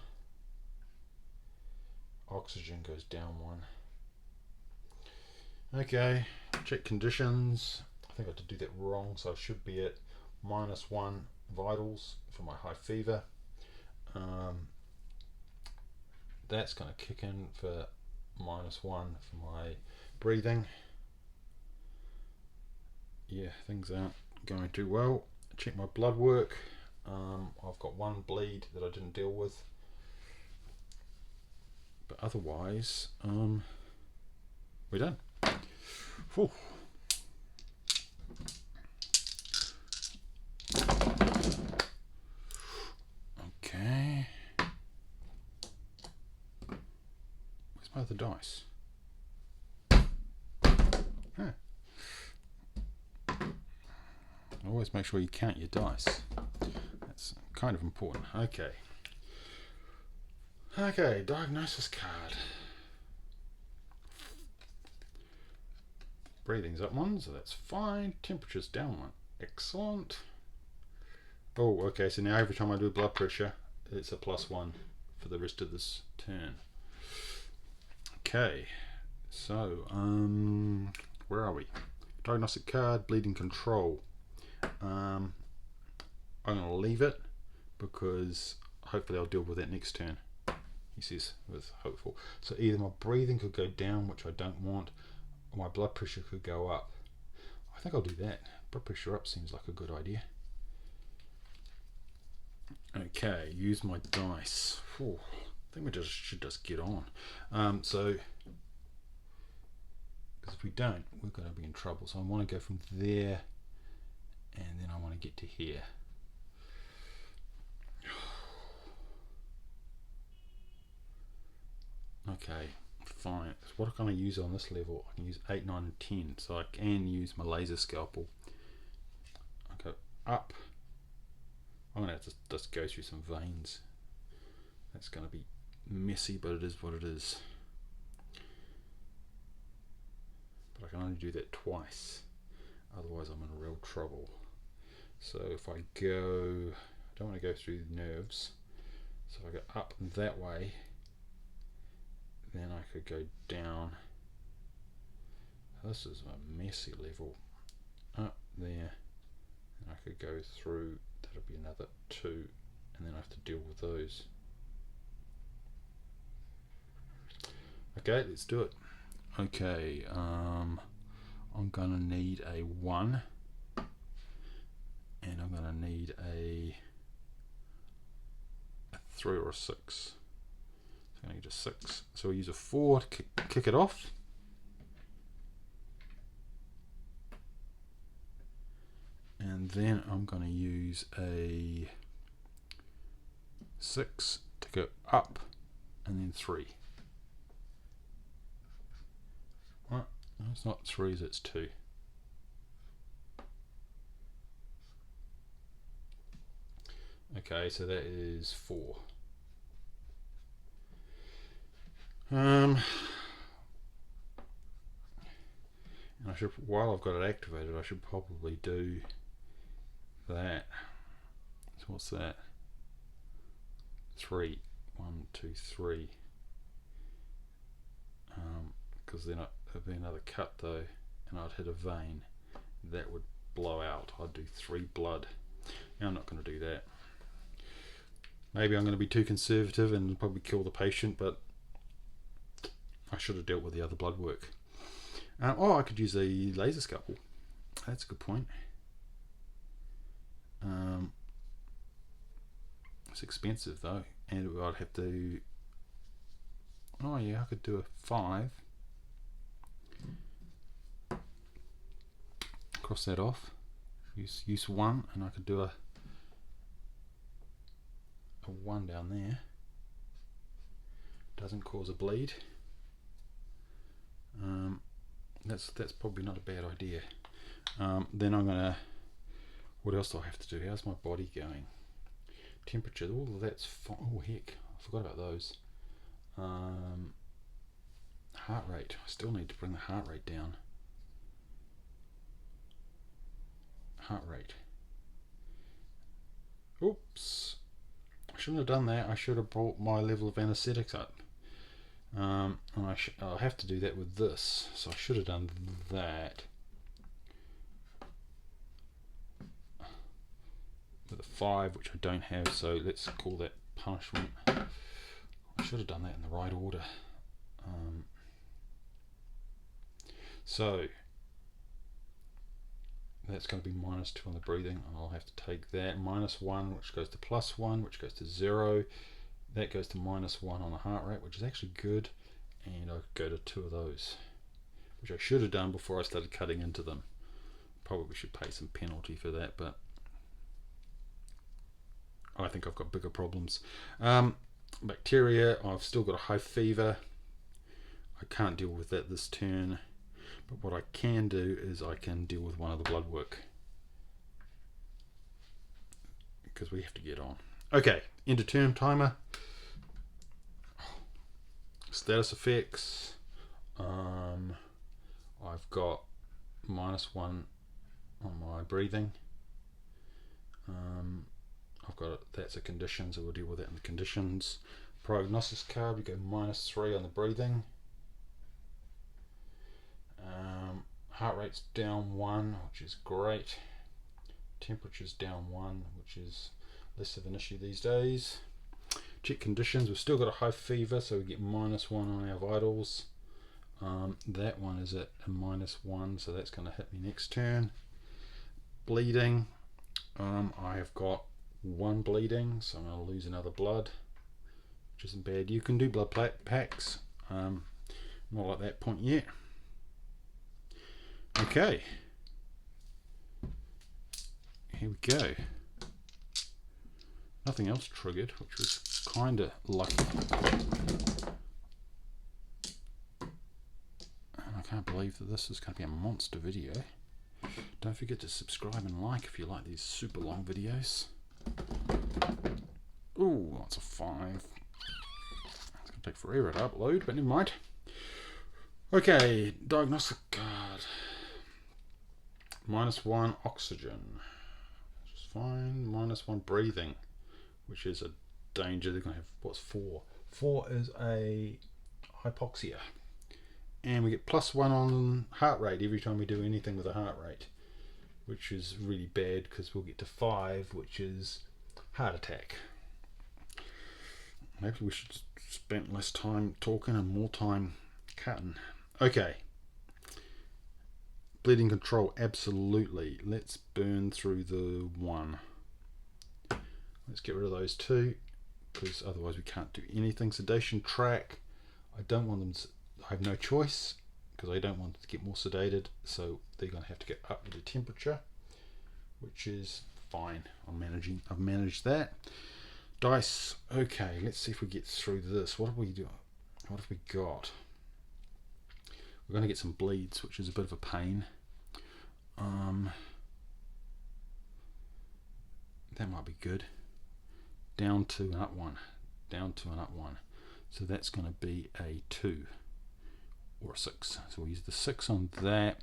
Oxygen goes down 1. Okay, check conditions. I think I had to do that wrong, so I should be at -1 vitals for my high fever. That's going to kick in for -1 for my breathing. Yeah, things aren't going too well. Check my blood work. I've got 1 bleed that I didn't deal with, but otherwise we're done. Whew. Okay, where's my other dice? Always make sure you count your dice. That's kind of important. Okay. Okay, diagnosis card. Breathing's up 1, so that's fine. Temperature's down 1. Excellent. Oh, okay, so now every time I do blood pressure, it's a +1 for the rest of this turn. Okay, so, where are we? Diagnostic card, bleeding control. I'm going to leave it because hopefully I'll deal with that next turn. he says with hopeful. So either my breathing could go down, which I don't want, or my blood pressure could go up. I think I'll do that. Blood pressure up seems like a good idea. Okay, use my dice. Whew, I think we should just get on. So, because if we don't, we're going to be in trouble. So I want to go from there, and then I want to get to here. Okay, fine. So what can I use on this level? I can use 8, 9, and 10. So I can use my laser scalpel. I go up. I'm going to have to just go through some veins. That's going to be messy, but it is what it is. But I can only do that twice. Otherwise I'm in real trouble. So if I go, I don't want to go through the nerves. So if I go up that way, then I could go down. This is a messy level. Up there, and I could go through. That'll be another 2, and then I have to deal with those. Okay, let's do it. Okay, I'm gonna need a 1, and I'm gonna need a 3 or a 6. So I'm gonna need a 6. So we'll use a 4 to kick it off. And then I'm going to use a 6 to go up, and then 3. Right, no, it's not 3s, it's 2. Okay, so that is 4. And I should, while I've got it activated, I should probably do that. So what's that? 3. 1, 2, 3. Because then there'd be another cut though, and I'd hit a vein. That would blow out. I'd do 3 blood. Now I'm not going to do that. Maybe I'm going to be too conservative and probably kill the patient, but I should have dealt with the other blood work. Oh, I could use a laser scalpel. That's a good point. It's expensive though, and I'd have to. Oh yeah, I could do a 5. Cross that off. Use 1, and I could do a 1 down there. Doesn't cause a bleed. That's probably not a bad idea. Then I'm gonna. What else do I have to do? How's my body going? Temperature. All of that's fine. Oh heck, I forgot about those. Heart rate. I still need to bring the heart rate down. Heart rate. Oops. I shouldn't have done that. I should have brought my level of anesthetics up. And I'll have to do that with this. So I should have done that. With a 5, which I don't have, so let's call that punishment. I should have done that in the right order. So that's going to be -2 on the breathing. I'll have to take that. -1, which goes to +1, which goes to 0. That goes to -1 on the heart rate, which is actually good. And I go to 2 of those, which I should have done before I started cutting into them. Probably should pay some penalty for that, but I think I've got bigger problems. Bacteria, I've still got a high fever. I can't deal with that this turn, but what I can do is I can deal with one of the blood work, because we have to get on. Okay, end of term timer. Status effects. I've got -1 on my breathing. I've got it, that's a condition, so we'll deal with that in the conditions. Prognosis card, we go -3 on the breathing. Heart rate's down 1, which is great. Temperature's down 1, which is less of an issue these days. Check conditions. We've still got a high fever, so we get -1 on our vitals. That one is at a -1, so that's going to hit me next turn. Bleeding. I have got 1 bleeding, so I'm going to lose another blood, which isn't bad. You can do blood packs. Not at that point yet. Okay. Here we go. Nothing else triggered, which was kind of lucky. And I can't believe that this is going to be a monster video. Don't forget to subscribe and like if you like these super long videos. Ooh, that's a 5. It's going to take forever to upload, but never mind. Okay, diagnostic card. -1 oxygen. Which is fine. -1 breathing, which is a danger. They're going to have, what's 4? 4 is a hypoxia. And we get +1 on heart rate every time we do anything with a heart rate, which is really bad because we'll get to 5, which is heart attack. Maybe we should spend less time talking and more time cutting. Okay. Bleeding control, absolutely. Let's burn through the 1. Let's get rid of those 2, because otherwise we can't do anything. Sedation track, I don't want them to, I have no choice, because I don't want them to get more sedated, so they're going to have to get up with the temperature, which is fine. I've managed that. Dice, okay, let's see if we get through this. What have we got? What have we got? We're going to get some bleeds, which is a bit of a pain. That might be good. Down 2 and up 1. Down 2 and up 1. So that's going to be a 2 or a 6. So we'll use the 6 on that.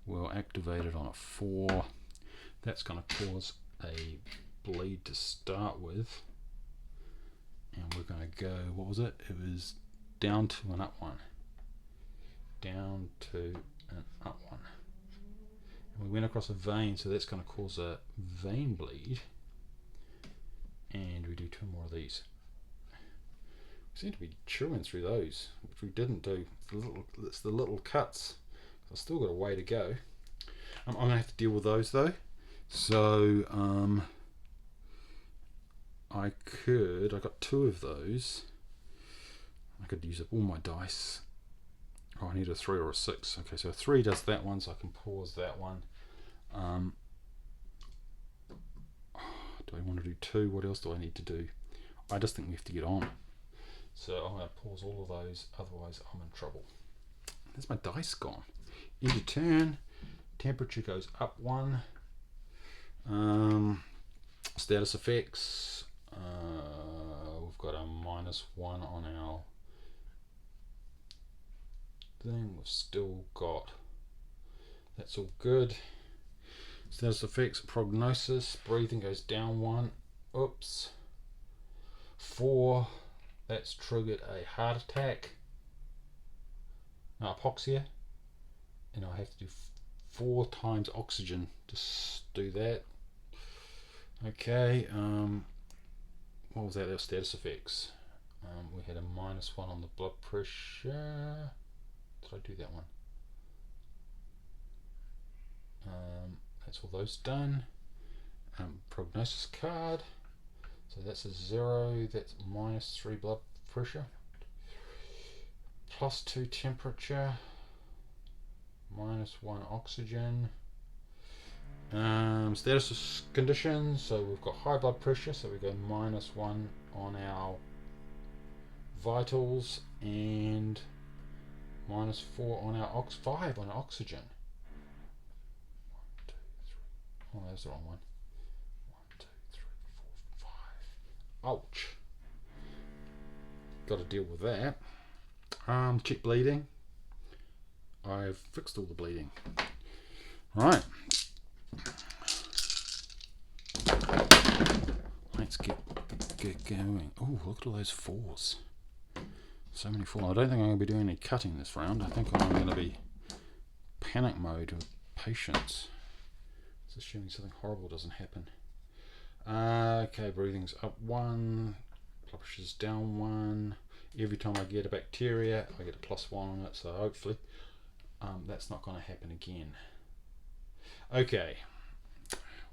We'll activate it on a 4. That's going to cause a bleed to start with. And we're going to go, what was it? It was down 2 and up 1. Down 2 and up 1. And we went across a vein, so that's going to cause a vein bleed. And we do 2 more of these. We seem to be chewing through those, which we didn't do. It's the little cuts. I've still got a way to go. I'm going to have to deal with those though. So I got 2 of those. I could use up all my dice. Oh, I need a 3 or a 6. Okay, so a 3 does that one, so I can pause that one. Do I want to do 2? What else do I need to do? I just think we have to get on. So I'm going to pause all of those, otherwise I'm in trouble. There's my dice gone. End of turn. Temperature goes up 1. Status effects. We've got a -1 on our thing. We've still got, that's all good. Status effects, prognosis, breathing goes down 1. Oops. 4, that's triggered a heart attack. No, hypoxia. And I have to do 4 times oxygen to do that. Okay, what was that? That was status effects. We had a -1 on the blood pressure. Did I do that one? That's all those done. Prognosis card. So that's a 0. That's -3 blood pressure. +2 temperature. -1 oxygen. Status conditions. So we've got high blood pressure. So we go -1 on our vitals and -4 on our 5 on our oxygen. 1, 2, 3. Oh, that's the wrong one. 1, 2, 3, 4, 5. Ouch. Got to deal with that. Check bleeding. I've fixed all the bleeding. Right. Let's get going. Oh, look at all those 4s. So many 4s. I don't think I'm going to be doing any cutting this round. I think I'm going to be panic mode with patience. Just assuming something horrible doesn't happen. Okay, breathing's up 1, blood pressure's down 1. Every time I get a bacteria, I get a +1 on it, so hopefully that's not going to happen again. Okay,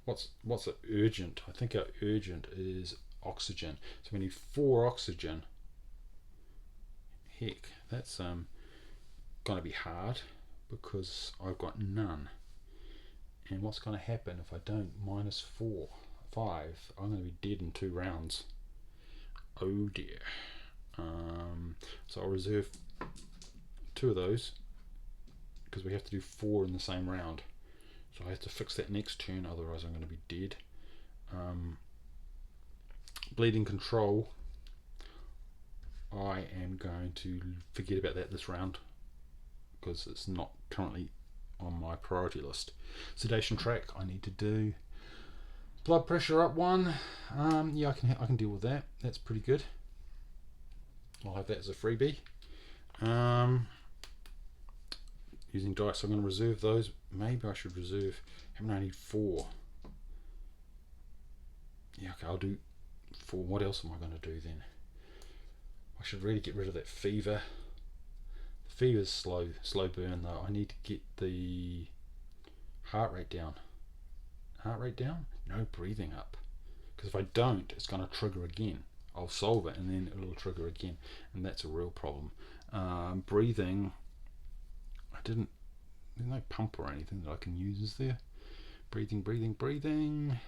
what's a urgent? I think our urgent is oxygen. So we need 4 oxygen. Heck, that's going to be hard because I've got none. And what's going to happen if I don't? -4, 5. I'm going to be dead in 2 rounds. Oh dear. So I'll reserve 2 of those because we have to do 4 in the same round. So I have to fix that next turn, otherwise I'm going to be dead. Bleeding control, I am going to forget about that this round because it's not currently on my priority list. Sedation track I need to do. Blood pressure up 1. Yeah, I can deal with that. That's pretty good. I'll have that as a freebie. Using dice, I'm going to reserve those. Maybe I should reserve. How many? I need 4. Yeah, okay, I'll do 4. What else am I going to do then? I should really get rid of that fever. The fever's slow burn though. I need to get the heart rate down. Heart rate down? No, breathing up. Because if I don't, it's going to trigger again. I'll solve it and then it'll trigger again, and that's a real problem. Breathing, there's no pump or anything that I can use, is there? Breathing. +1,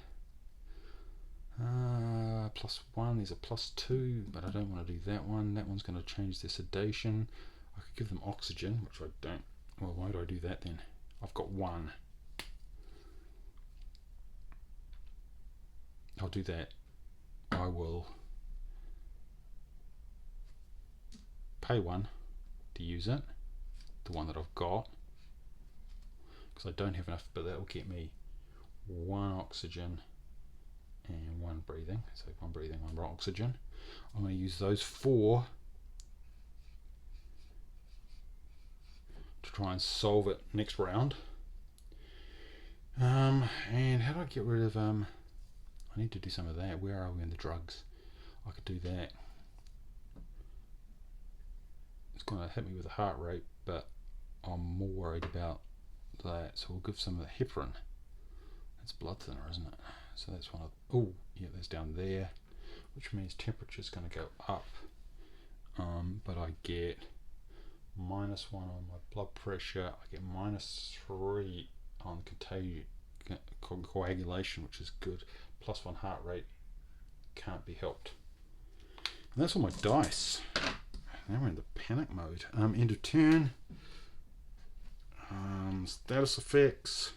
there's a +2, but I don't want to do that one. That one's going to change their sedation. I could give them oxygen, which I don't. Well, why do I do that then? I've got 1. I'll do that. I will pay 1 to use it, the one that I've got, because I don't have enough, but that will get me 1 oxygen and 1 breathing. So 1 breathing, 1 oxygen. I'm going to use those 4 to try and solve it next round. And how do I get rid of I need to do some of that. Where are we in the drugs? I could do that. It's going to hit me with a heart rate, but I'm more worried about that. So we'll give some of the heparin. That's blood thinner, isn't it? So that's one of. Oh, yeah, that's down there, which means temperature's going to go up. But I get -1 on my blood pressure. I get -3 on coagulation, which is good. +1 heart rate, can't be helped. And that's all my dice. Now we're in the panic mode. End of turn. Status effects.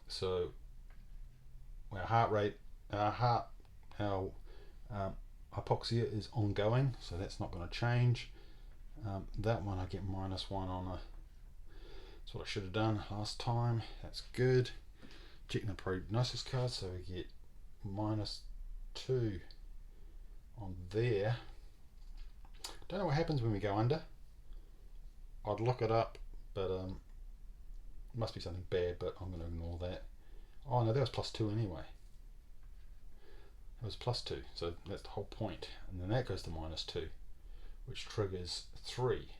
So our heart rate, our hypoxia is ongoing, so that's not going to change. That one I get -1 on a. That's what I should have done last time. That's good. Checking the prognosis card, so we get -2 on there. Don't know what happens when we go under. I'd look it up, but it must be something bad, but I'm going to ignore that. Oh no, that was +2 anyway. It was +2, so that's the whole point. And then that goes to -2, which triggers 3,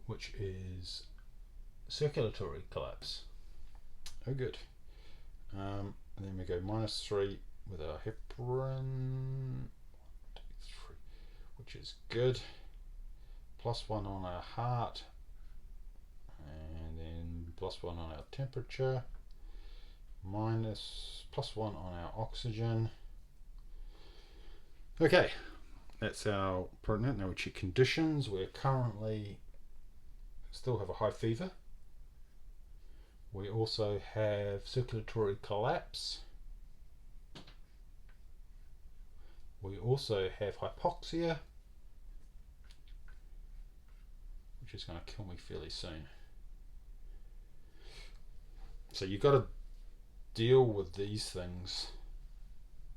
which is circulatory collapse. Oh good. And then we go -3 with our heparin, 1, 2, 3, which is good. +1 on our heart, and then +1 on our temperature, +1 on our oxygen. Okay, that's our pregnant. Now we check conditions. We're currently still have a high fever. We also have circulatory collapse. We also have hypoxia, which is going to kill me fairly soon. So you've got to deal with these things.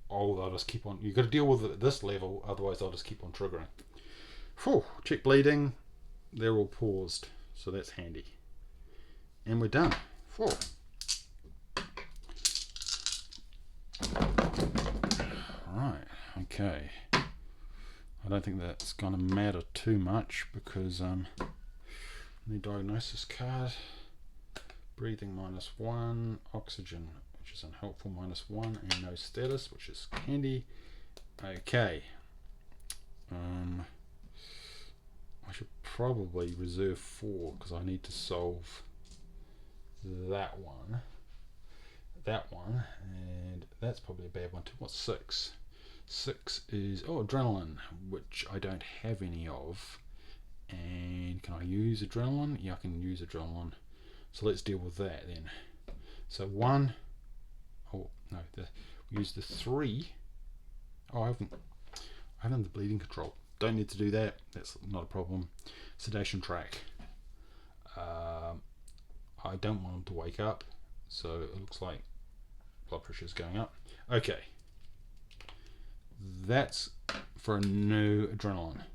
Oh, they'll just keep on. You've got to deal with it at this level, otherwise they'll just keep on triggering. Whew, check bleeding. They're all paused, so that's handy. And we're done. Whew. Okay, I don't think that's going to matter too much because the diagnosis card, breathing -1, oxygen, which is unhelpful, -1, and no status, which is handy. Okay, I should probably reserve 4 because I need to solve that one, and that's probably a bad one too. What's 6? 6 is adrenaline, which I don't have any of. And can I use adrenaline? Yeah, I can use adrenaline. So let's deal with that then. So 1. Oh no, we use the 3. Oh, I haven't the bleeding control. Don't need to do that. That's not a problem. Sedation track. I don't want him to wake up, so it looks like blood pressure is going up. Okay, that's for a new adrenaline,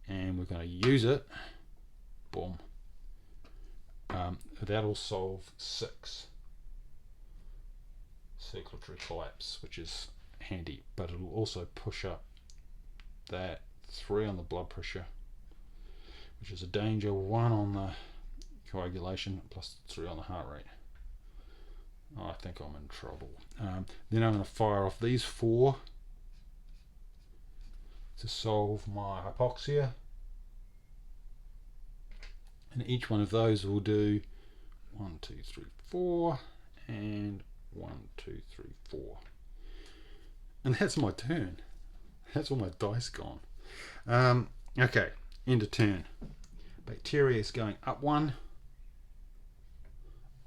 and we're going to use it. Boom. That'll solve 6 circulatory collapse, which is handy, but it'll also push up that 3 on the blood pressure, which is a danger, 1 on the coagulation, plus 3 on the heart rate. I think I'm in trouble. Then I'm going to fire off these 4 to solve my hypoxia, and each one of those will do 1, 2, 3, 4, and 1, 2, 3, 4, and that's my turn. That's all my dice gone. Okay, end of turn. Bacteria is going up 1.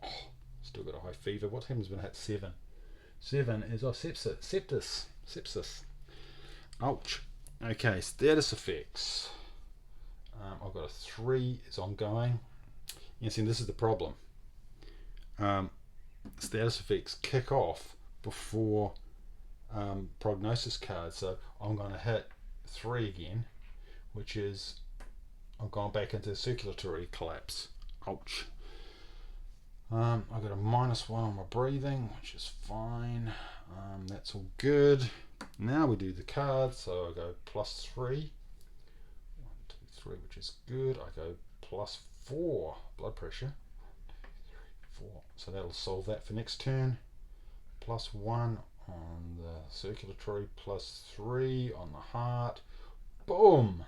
Oh, still got a high fever. What happens when I hit 7? 7 is sepsis. Ouch. Okay, status effects. I've got a 3 is ongoing. You see, this is the problem. Status effects kick off before prognosis card, so I'm going to hit 3 again, which is I'm going back into circulatory collapse. Ouch. I've got a -1 on my breathing, which is fine. That's all good. Now we do the card, so I go +3. 1, 2, 3, which is good. I go +4 blood pressure. 4. So that'll solve that for next turn. +1 on the circulatory, +3 on the heart. Boom!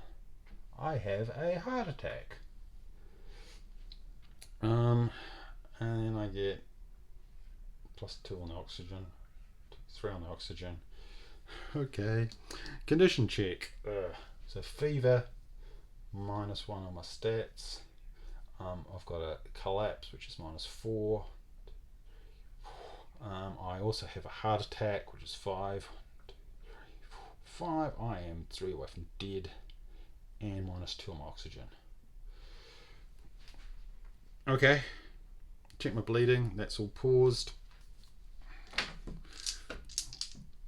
I have a heart attack. And then I get +2 on the oxygen, 3 on the oxygen. Okay, condition check. So fever, -1 on my stats. I've got a collapse, which is -4. I also have a heart attack, which is 5. 1, 2, 3, 4, 5. I am 3 away from dead, and -2 on my oxygen. Okay, check my bleeding. That's all paused.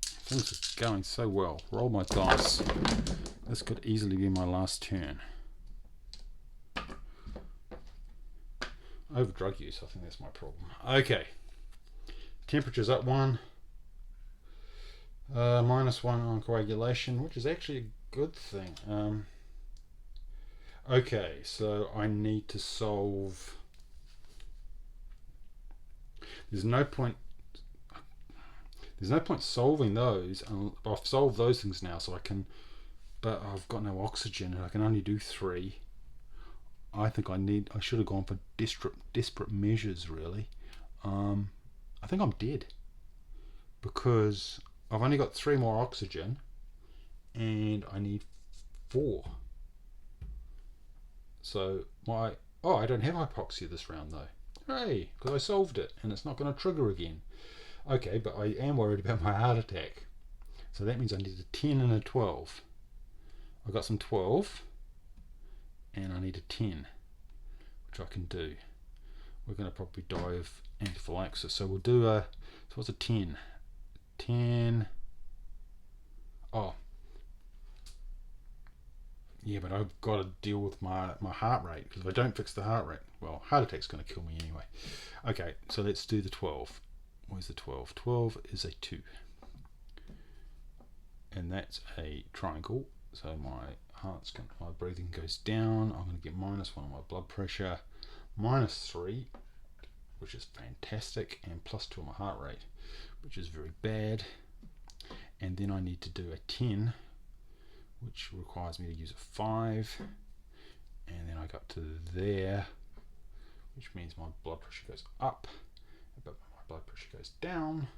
Things are going so well. Roll my dice. This could easily be my last turn. Over drug use, I think that's my problem. Okay. Temperature's up 1. -1 on coagulation, which is actually a good thing. Okay, so I need to solve. There's no point solving those. I've solved those things now, so I can, but I've got no oxygen and I can only do 3. I think I should have gone for desperate measures, really. I think I'm dead because I've only got 3 more oxygen and I need 4. So I don't have hypoxia this round though. Hooray, because I solved it and it's not going to trigger again. Okay, but I am worried about my heart attack. So that means I need a 10 and a 12. I've got some 12 and I need a 10, which I can do. We're going to probably die of anaphylaxis. So we'll do so what's a 10? 10. Oh. Yeah, but I've got to deal with my heart rate, because if I don't fix the heart rate, well, heart attack's going to kill me anyway. Okay, so let's do the 12. Where's the 12? 12 is a 2. and that's a triangle. So my breathing goes down. I'm going to get -1 on my blood pressure, -3, which is fantastic, and +2 on my heart rate, which is very bad. And then I need to do a 10, which requires me to use a 5, and then I got to there, which means my blood pressure goes up, but my blood pressure goes down,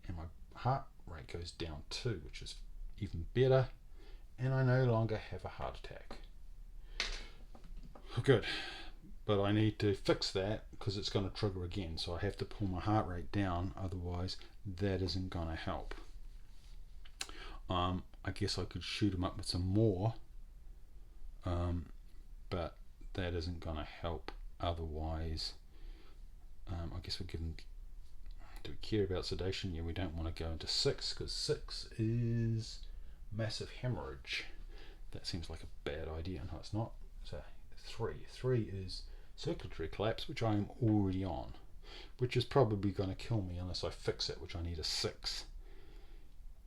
and my heart rate goes down too, which is even better, and I no longer have a heart attack. Good, but I need to fix that because it's going to trigger again, so I have to pull my heart rate down, otherwise that isn't going to help. I guess I could shoot him up with some more, but that isn't going to help. Otherwise, I guess we'll give him. Do we care about sedation? Yeah, we don't want to go into 6 because 6 is massive hemorrhage. That seems like a bad idea. No, it's not. So 3 is circulatory collapse, which I am already on, which is probably going to kill me unless I fix it, which I need a 6,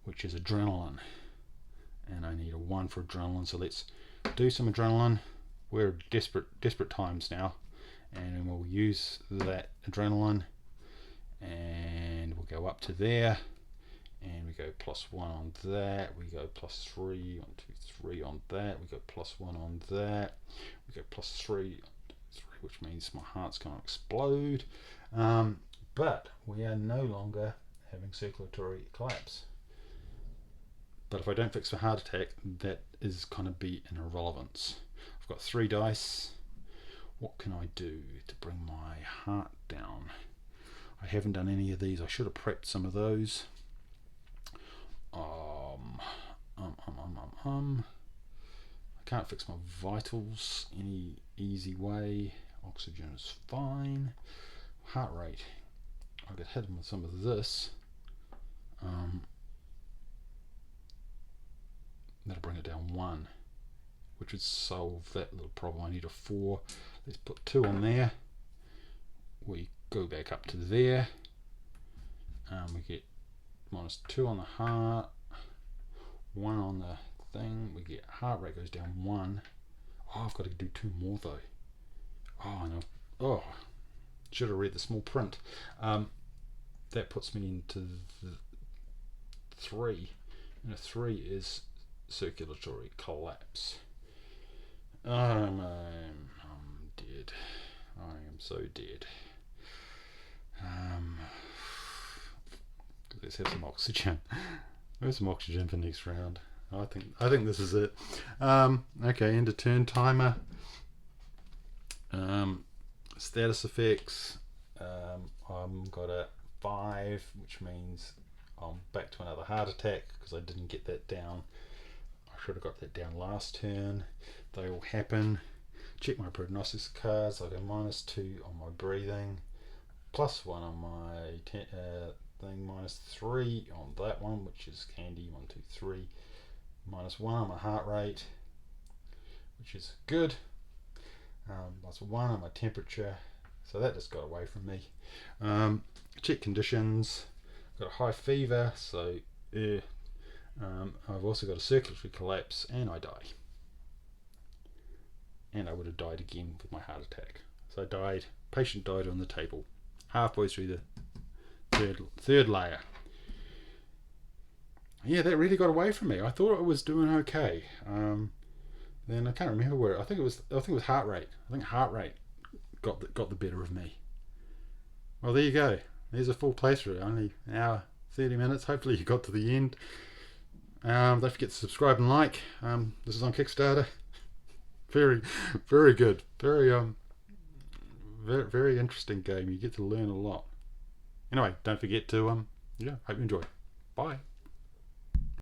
which is adrenaline, and I need a 1 for adrenaline. So let's do some adrenaline. We're desperate times now, and we'll use that adrenaline, and we'll go up to there, and we go +1 on that, we go +3, 1, 2, 3 on that, we go +1 on that, we go +3, which means my heart's going to explode, but we are no longer having circulatory collapse. But if I don't fix the heart attack, that is going to be an irrelevance. I've got 3 dice. What can I do to bring my heart down? I haven't done any of these. I should have prepped some of those. I can't fix my vitals any easy way. Oxygen is fine. Heart rate. I could hit him with some of this. That'll bring it down 1, which would solve that little problem. I need a 4. Let's put 2 on there. We go back up to there. We get -2 on the heart, 1 on the thing. We get heart rate goes down 1. Oh, I've got to do 2 more though. Oh no. Oh, should have read the small print. That puts me into the 3, and a 3 is circulatory collapse. I'm dead. I am so dead. Let's have some oxygen. There's some oxygen for next round. I think this is it. Okay, end of turn timer. Status effects. I've got a 5, which means I'm back to another heart attack because I didn't get that down. I should have got that down last turn. They all happen. Check my prognostics cards. I go -2 on my breathing, +1 on my thing, -3 on that one, which is handy. 1, 2, 3. -1 on my heart rate, which is good. +1 on my temperature, so that just got away from me. Check conditions. I've got a high fever, so I've also got a circulatory collapse, and I die. And I would have died again with my heart attack. So I died. Patient died on the table, halfway through the third layer. Yeah, that really got away from me. I thought I was doing okay. Then I can't remember where. I think it was heart rate. I think heart rate got the better of me. Well, there you go. There's a full playthrough. Only an hour, 30 minutes. Hopefully you got to the end. Don't forget to subscribe and like. This is on Kickstarter. Very, very good. Very very interesting game. You get to learn a lot. Anyway, don't forget to hope you enjoy. Bye.